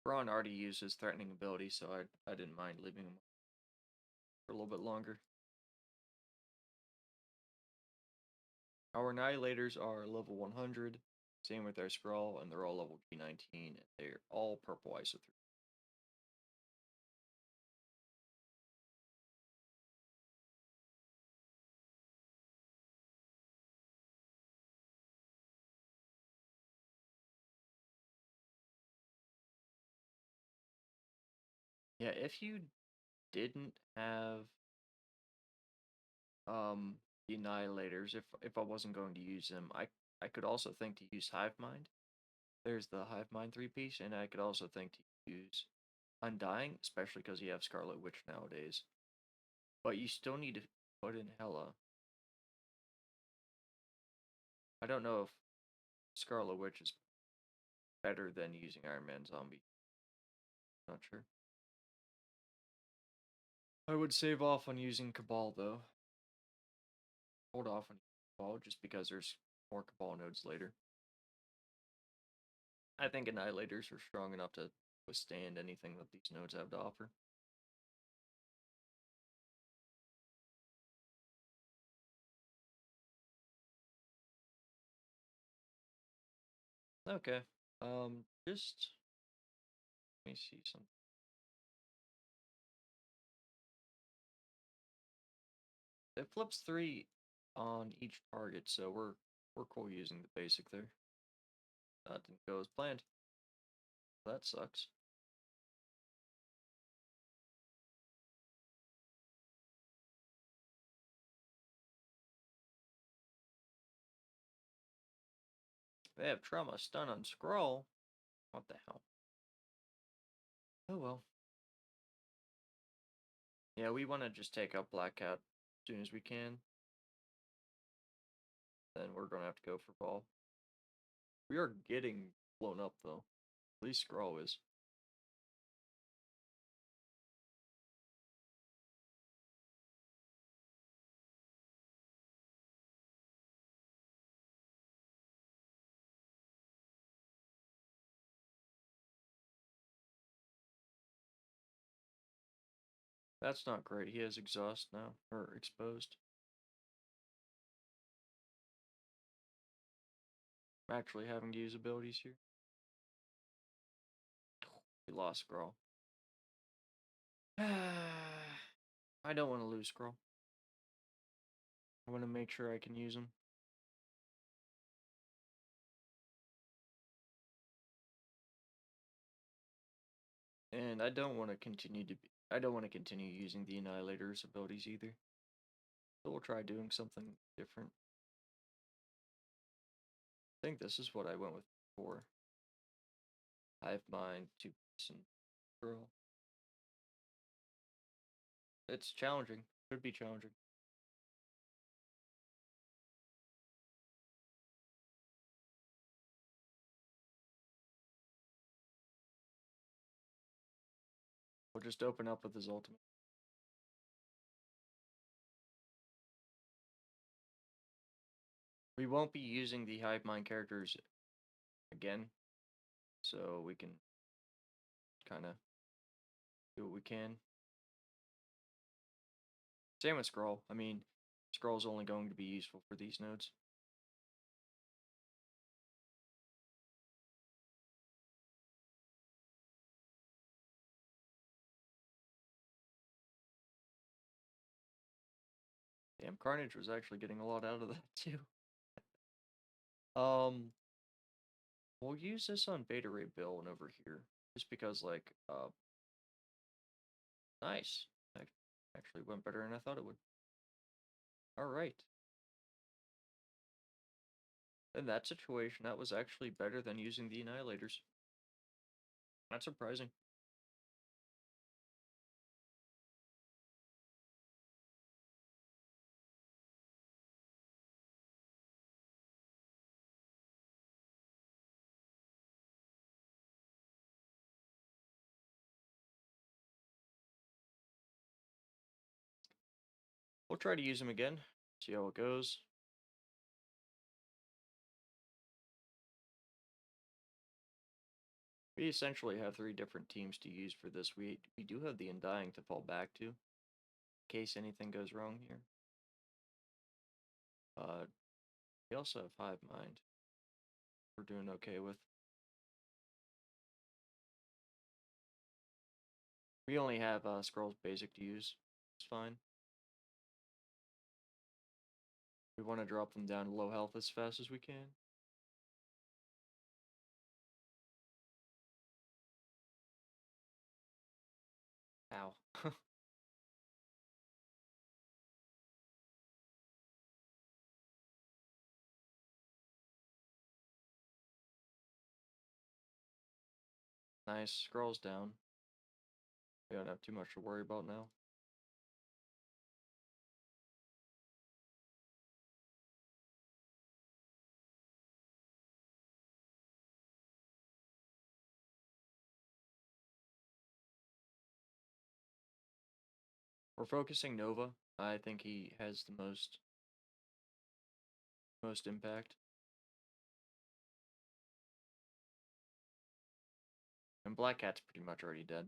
Braun already used his threatening ability, so I didn't mind leaving him for a little bit longer. Our Annihilators are level 100, same with their Scroll, and they're all level G19, and they're all purple ISO 3. Yeah, if you didn't have the Annihilators, if I wasn't going to use them, I could also think to use Hive Mind. There's the Hive Mind 3-piece, and I could also think to use Undying, especially because you have Scarlet Witch nowadays. But you still need to put in Hela. I don't know if Scarlet Witch is better than using Iron Man Zombie. Not sure. I would save off on using Cabal, though. Hold off on Cabal, just because there's more Cabal nodes later. I think Annihilators are strong enough to withstand anything that these nodes have to offer. Okay. Just let me see something. It flips 3 on each target, so we're cool using the basic there. That didn't go as planned. That sucks. They have trauma stun on scroll. What the hell? Oh well. Yeah, we want to just take out Black Cat as soon as we can. Then we're gonna have to go for ball. We are getting blown up though. At least Scroll is. That's not great. He has exhaust now, or exposed. I'm actually having to use abilities here. We lost Scroll. I don't want to lose Scroll. I want to make sure I can use him. And I don't want to continue to be. I don't want to continue using the Annihilator's abilities either. So we'll try doing something different. I think this is what I went with before. Hive Mind, 2 and Girl. It's challenging. Could be challenging. We'll just open up with his ultimate. We won't be using the Hive Mind characters again, so we can kind of do what we can. Same with Scroll. I mean, Scroll's only going to be useful for these nodes. Damn, Carnage was actually getting a lot out of that too. Um, we'll use this on Beta Ray Bill and over here, just because like, nice. Actually went better than I thought it would. All right. In that situation, that was actually better than using the Annihilators. Not surprising. We'll try to use him again, see how it goes. We essentially have 3 different teams to use for this. We do have the Undying to fall back to, in case anything goes wrong here. We also have Hive Mind. We're doing okay with. We only have Scrolls Basic to use. It's fine. We want to drop them down to low health as fast as we can. Ow. Nice. Scrolls down. We don't have too much to worry about now. We're focusing Nova. I think he has the most impact. And Black Cat's pretty much already dead.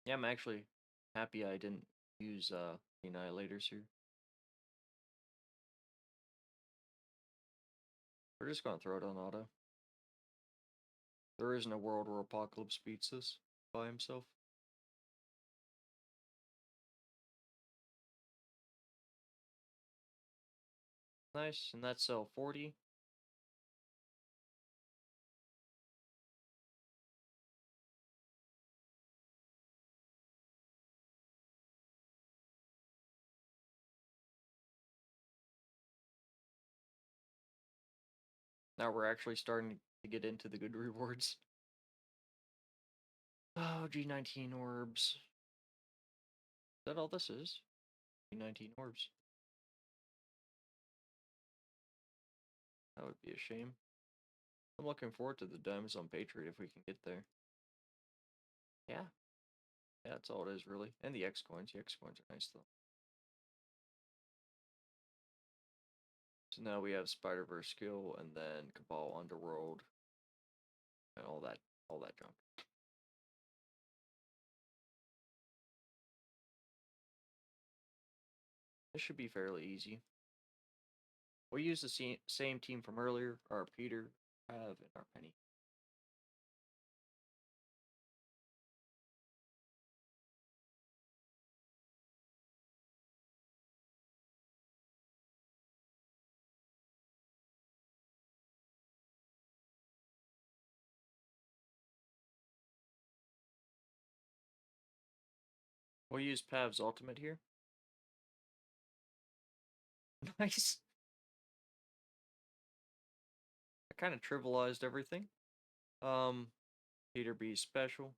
Yeah, I'm actually happy I didn't use Annihilators here. We're just gonna throw it on auto. There isn't a world where Apocalypse beats this by himself. Nice, and that's 40. Now we're actually starting to get into the good rewards. Oh, G19 orbs. Is that all this is? G19 orbs. That would be a shame. I'm looking forward to the Diamonds on Patriot if we can get there. Yeah. Yeah, that's all it is, really. And the X coins. The X coins are nice, though. So now we have Spider-Verse skill and then Cabal Underworld. and all that junk. This should be fairly easy. We'll use the same team from earlier, our Peter, and our Penny. We'll use Pav's ultimate here. Nice. I kind of trivialized everything. Um, Peter B special.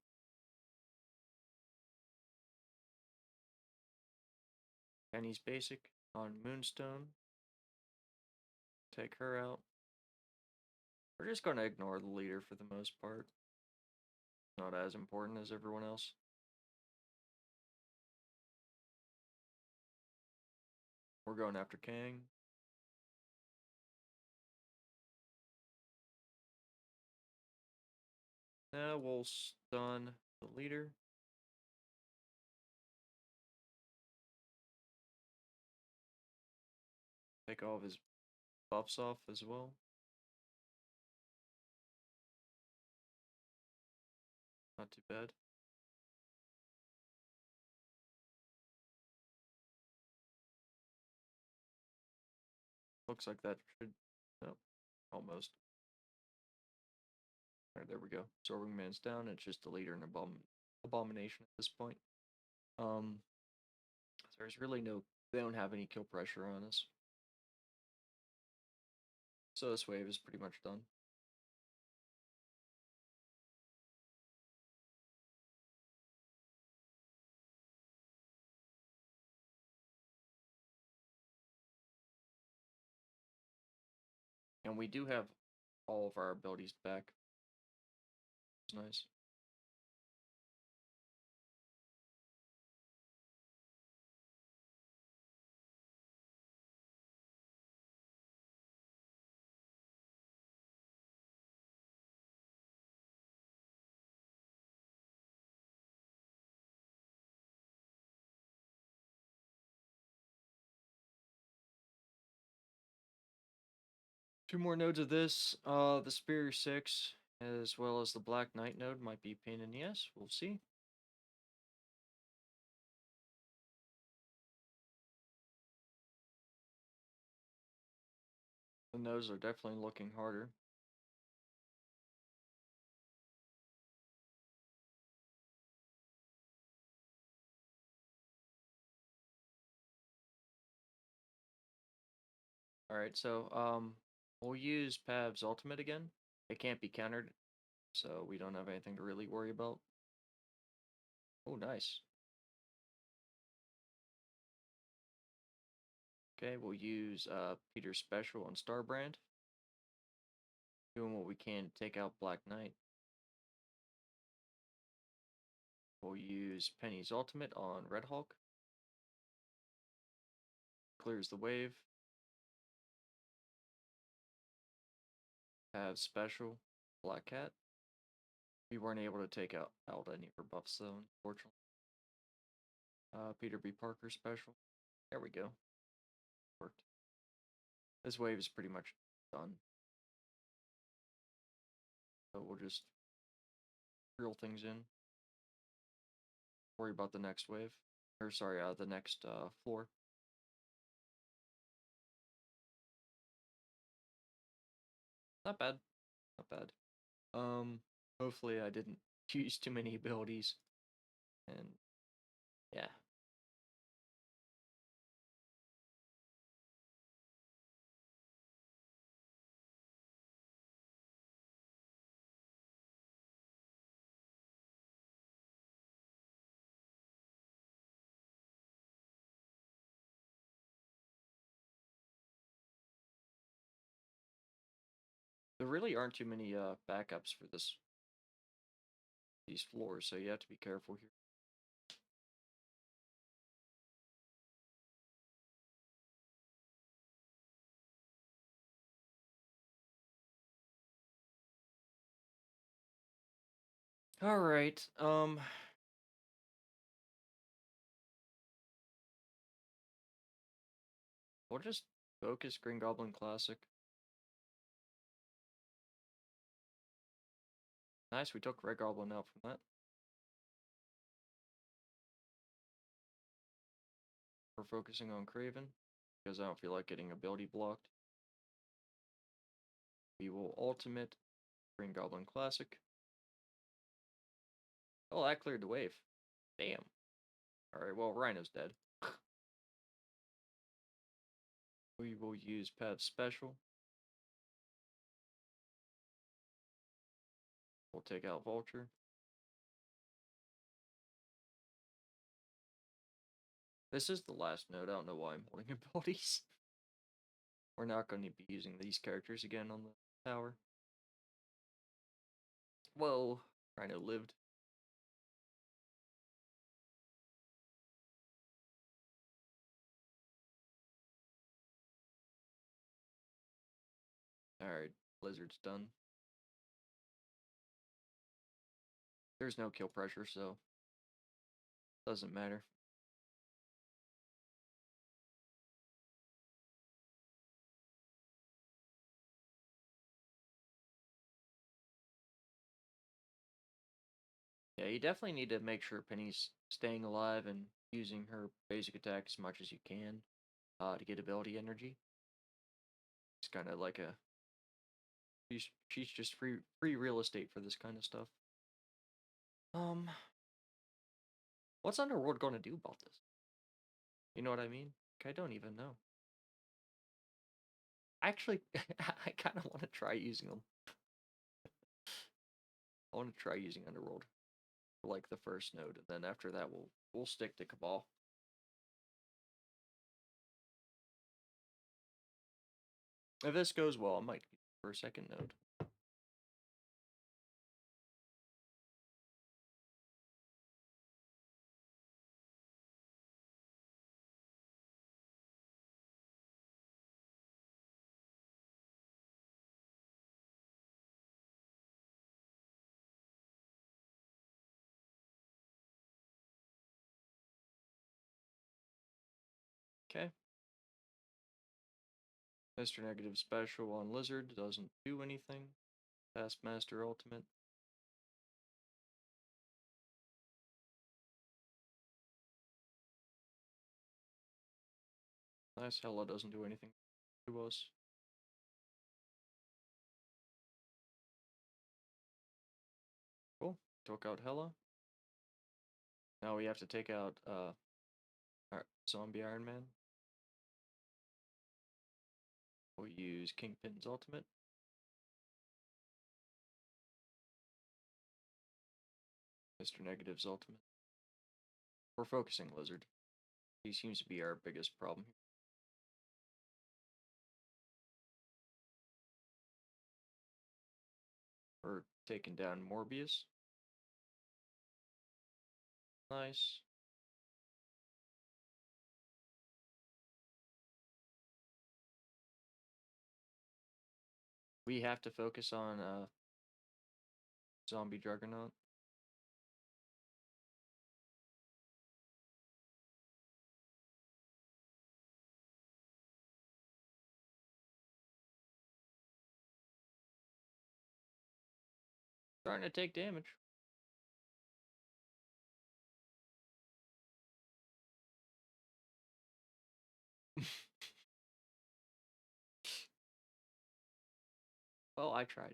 Penny's basic on Moonstone. Take her out. We're just going to ignore the leader for the most part. Not as important as everyone else. We're going after Kang. Now we'll stun the leader. Take all of his buffs off as well. Not too bad. Looks like that should... Oh, almost. Alright, there we go. Absorbing Man's down. It's just the leader and Abomination at this point. There's really no... They don't have any kill pressure on us. So this wave is pretty much done. And we do have all of our abilities back. It's nice. Two more nodes of this. The Spire 6, as well as the Black Knight node, might be pain in the ass. We'll see. The nodes are definitely looking harder. Alright, so we'll use Pav's ultimate again. It can't be countered, so we don't have anything to really worry about. Oh, nice. Okay, we'll use Peter's special on Starbrand. Doing what we can to take out Black Knight. We'll use Penny's ultimate on Red Hulk. Clears the wave. Have special Black Cat. We weren't able to take out any of her buffs though, unfortunately. Peter B. Parker special. There we go. Worked. This wave is pretty much done. So we'll just drill things in. Worry about the next wave. Or sorry, the next floor. Not bad. Not bad. Hopefully I didn't use too many abilities. And yeah. There really aren't too many backups for these floors, so you have to be careful here. All right. We'll just focus Green Goblin Classic. Nice, we took Red Goblin out from that. We're focusing on Craven because I don't feel like getting ability blocked. We will ultimate Green Goblin Classic. Oh, that cleared the wave. Damn. Alright, well, Rhino's dead. We will use Pet Special. We'll take out Vulture. This is the last node. I don't know why I'm holding abilities. We're not going to be using these characters again on the tower. Whoa, Rhino lived. Alright, Blizzard's done. There's no kill pressure, so doesn't matter. Yeah, you definitely need to make sure Penny's staying alive and using her basic attack as much as you can to get ability energy. It's kind of like a she's just free real estate for this kind of stuff. Um, what's Underworld going to do about this? You know what I mean? I don't even know. Actually, I kind of want to try using them. I want to try using Underworld for like the first node, and then after that we'll stick to Cabal. If this goes well, I might use it for a second node. Okay. Mr. Negative Special on Lizard doesn't do anything. Taskmaster Ultimate. Nice. Hella doesn't do anything to us. Cool. Took out Hella. Now we have to take out our Zombie Iron Man. We'll use Kingpin's Ultimate. Mr. Negative's Ultimate. We're focusing Lizard. He seems to be our biggest problem here. We're taking down Morbius. Nice. We have to focus on Zombie Juggernaut. Starting to take damage. Well, I tried.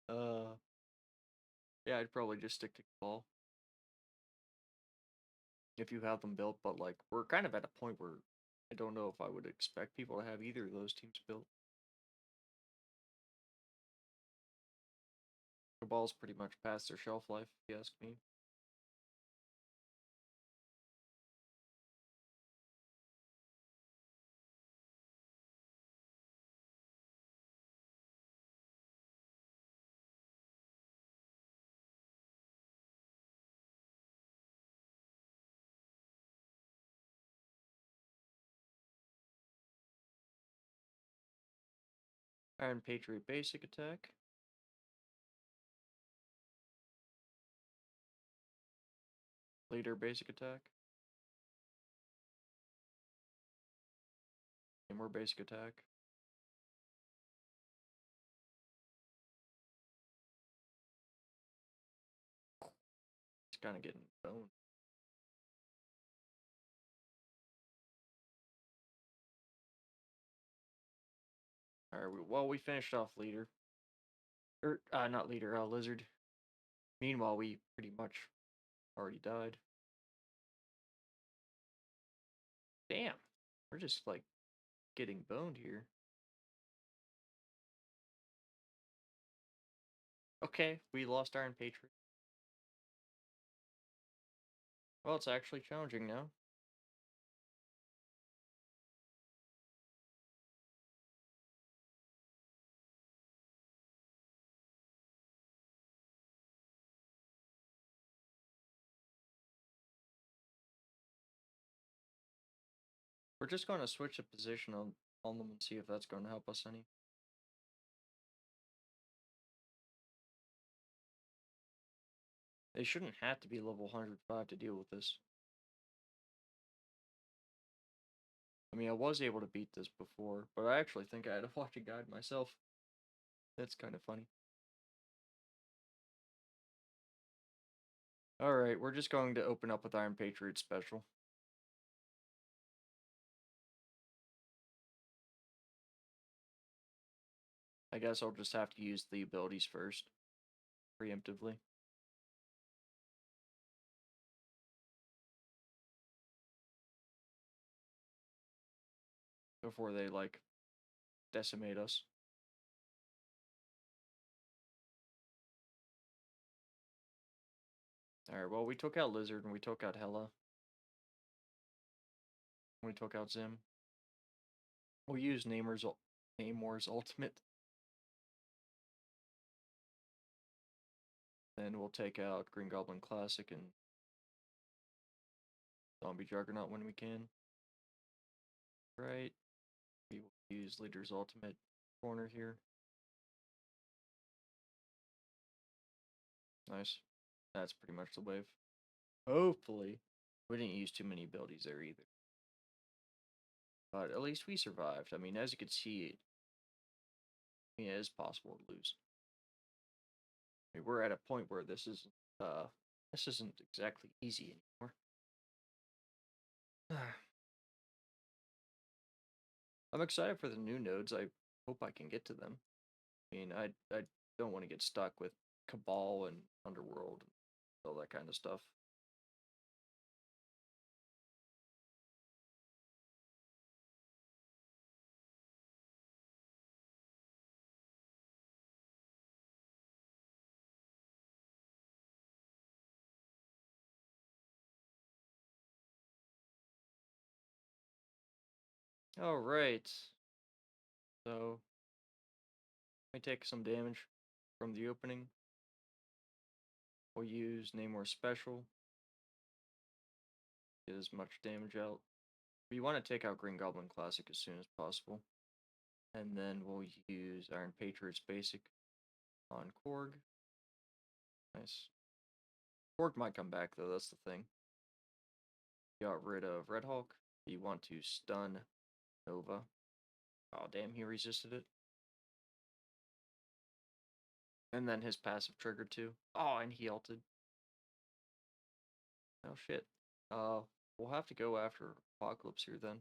uh, yeah, I'd probably just stick to Cabal if you have them built, but like we're kind of at a point where I don't know if I would expect people to have either of those teams built. Cabal's pretty much past their shelf life, if you ask me. Iron Patriot basic attack. Leader basic attack. And more basic attack. It's kind of getting boned. Alright, well, we finished off leader. Not leader, lizard. Meanwhile, we pretty much already died. Damn, we're just like getting boned here. Okay, we lost Iron Patriot. Well, it's actually challenging now. We're just going to switch the position on them and see if that's going to help us any. They shouldn't have to be level 105 to deal with this. I mean, I was able to beat this before, but I actually think I had to watch a guide myself. That's kind of funny. Alright, we're just going to open up with Iron Patriot Special. I guess I'll just have to use the abilities first, preemptively. Before they, like, decimate us. Alright, well, we took out Lizard and we took out Hela. We took out Zim. We'll use Namor's ultimate. Then we'll take out Green Goblin Classic and Zombie Juggernaut when we can. Right. We will use Leader's ultimate corner here. Nice. That's pretty much the wave. Hopefully. We didn't use too many abilities there either. But at least we survived. I mean, as you can see, it is possible to lose. I mean, we're at a point where this isn't exactly easy anymore. I'm excited for the new nodes. I hope I can get to them. I mean, I don't want to get stuck with Cabal and Underworld and all that kind of stuff. All right. So, let me take some damage from the opening. We'll use Namor Special. Get as much damage out. We want to take out Green Goblin Classic as soon as possible. And then we'll use Iron Patriot's Basic on Korg. Nice. Korg might come back though, that's the thing. Got rid of Red Hulk. You want to stun Nova. Oh damn, he resisted it. And then his passive triggered too. Oh, and he ulted. Oh shit. We'll have to go after Apocalypse here then.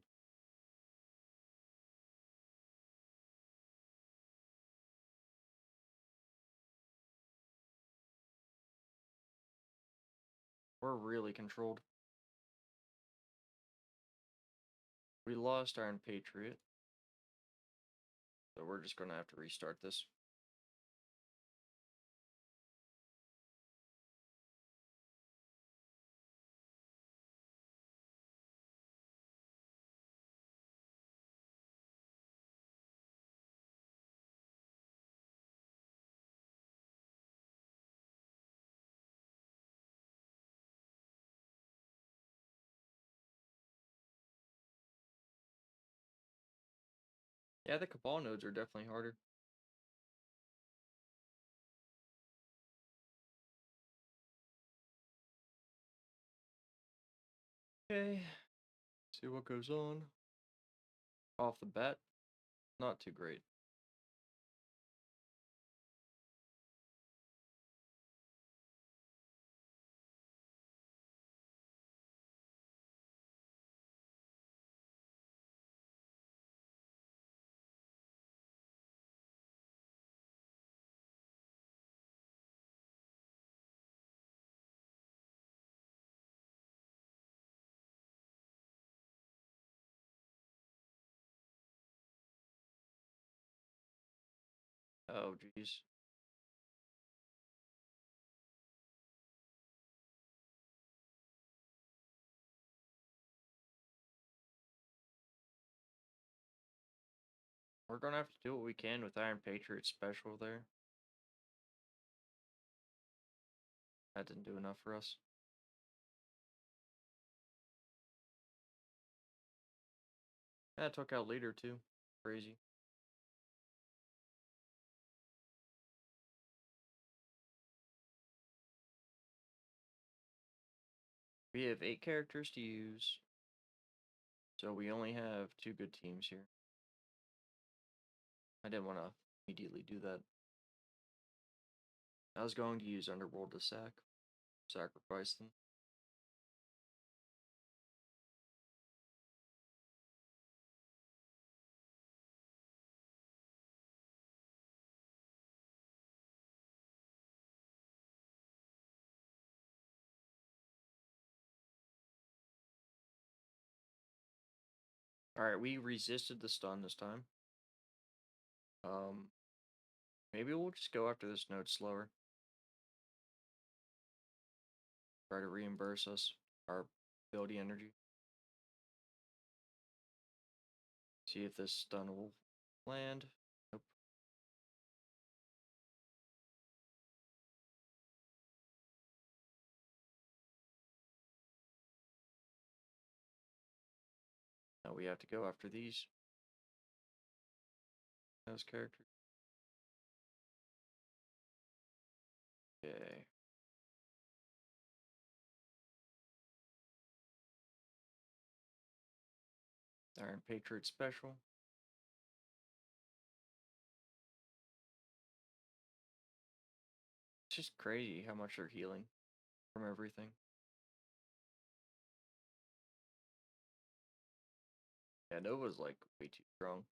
We're really controlled. We lost Iron Patriot. So we're just gonna have to restart this. Yeah, the Cabal nodes are definitely harder. Okay, see what goes on. Off the bat, not too great. Oh, jeez. We're gonna have to do what we can with Iron Patriot special there. That didn't do enough for us. That took out leader too. Crazy. We have 8 characters to use, so we only have 2 good teams here. I didn't want to immediately do that. I was going to use Underworld to sacrifice them. Alright, we resisted the stun this time. Maybe we'll just go after this node slower. Try to reimburse us our ability energy. See if this stun will land. Nope. Now we have to go after these characters. Okay. Iron Patriot special. It's just crazy how much they're healing from everything. Yeah, Nova's like way too strong.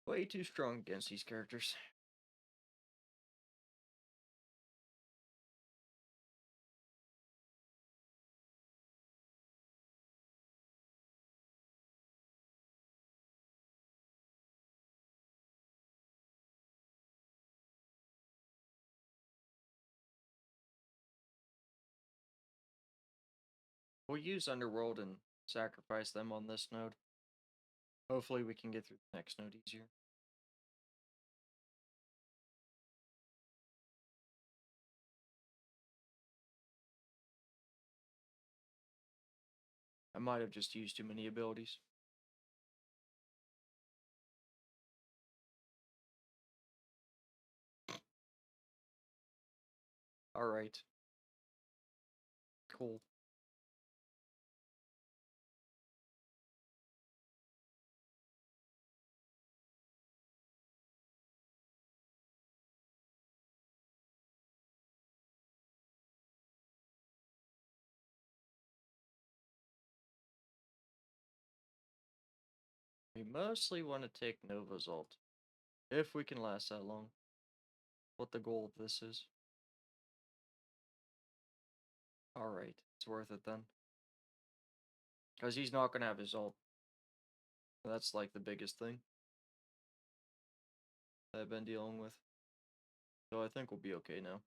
Way too strong against these characters. We'll use Underworld and sacrifice them on this node. Hopefully we can get through the next node easier. I might have just used too many abilities. Alright. Cool. We mostly want to take Nova's ult. If we can last that long. What the goal of this is. Alright, it's worth it then. Because he's not going to have his ult. That's like the biggest thing that I've been dealing with. So I think we'll be okay now.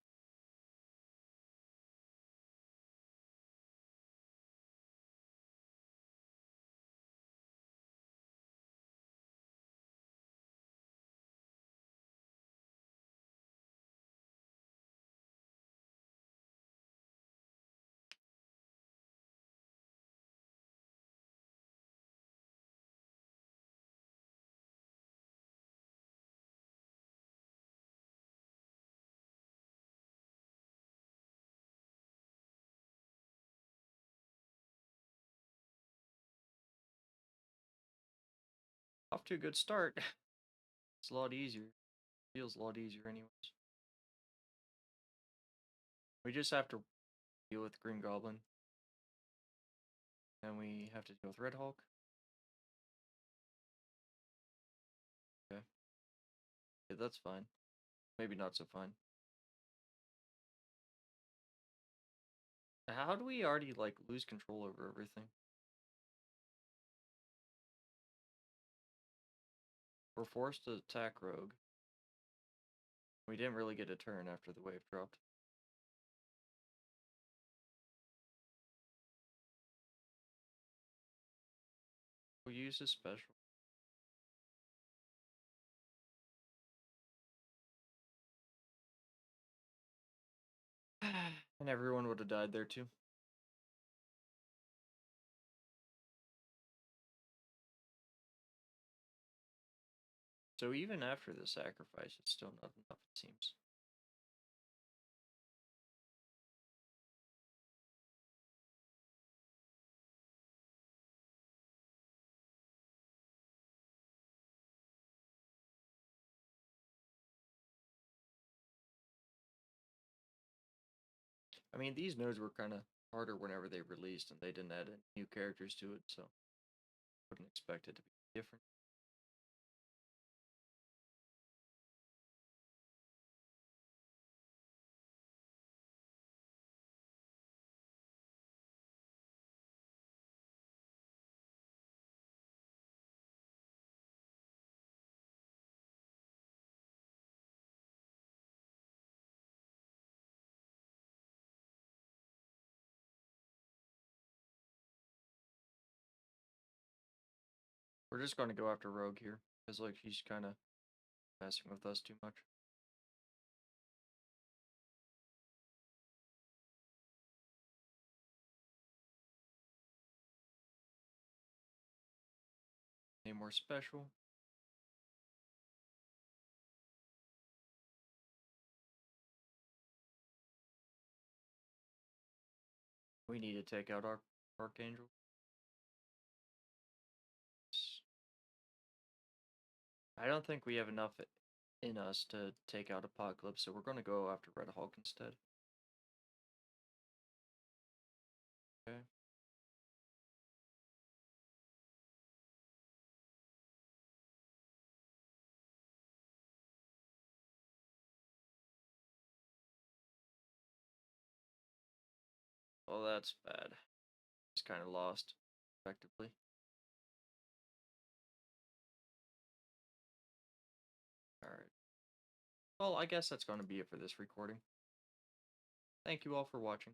Off to a good start. It's a lot easier. Feels a lot easier anyways. We just have to deal with Green Goblin. And we have to deal with Red Hulk. Okay. Yeah, that's fine. Maybe not so fine. How do we already, like, lose control over everything? We're forced to attack Rogue. We didn't really get a turn after the wave dropped. We'll use his special. And everyone would have died there too. So even after the sacrifice, it's still not enough, it seems. I mean, these nodes were kind of harder whenever they released, and they didn't add any new characters to it, so wouldn't expect it to be different. We're just going to go after Rogue here, because like she's kind of messing with us too much. Any more special? We need to take out our Archangel. I don't think we have enough in us to take out Apocalypse, so we're going to go after Red Hulk instead. Okay. Well, that's bad. He's kind of lost, effectively. Alright. Well, I guess that's going to be it for this recording. Thank you all for watching.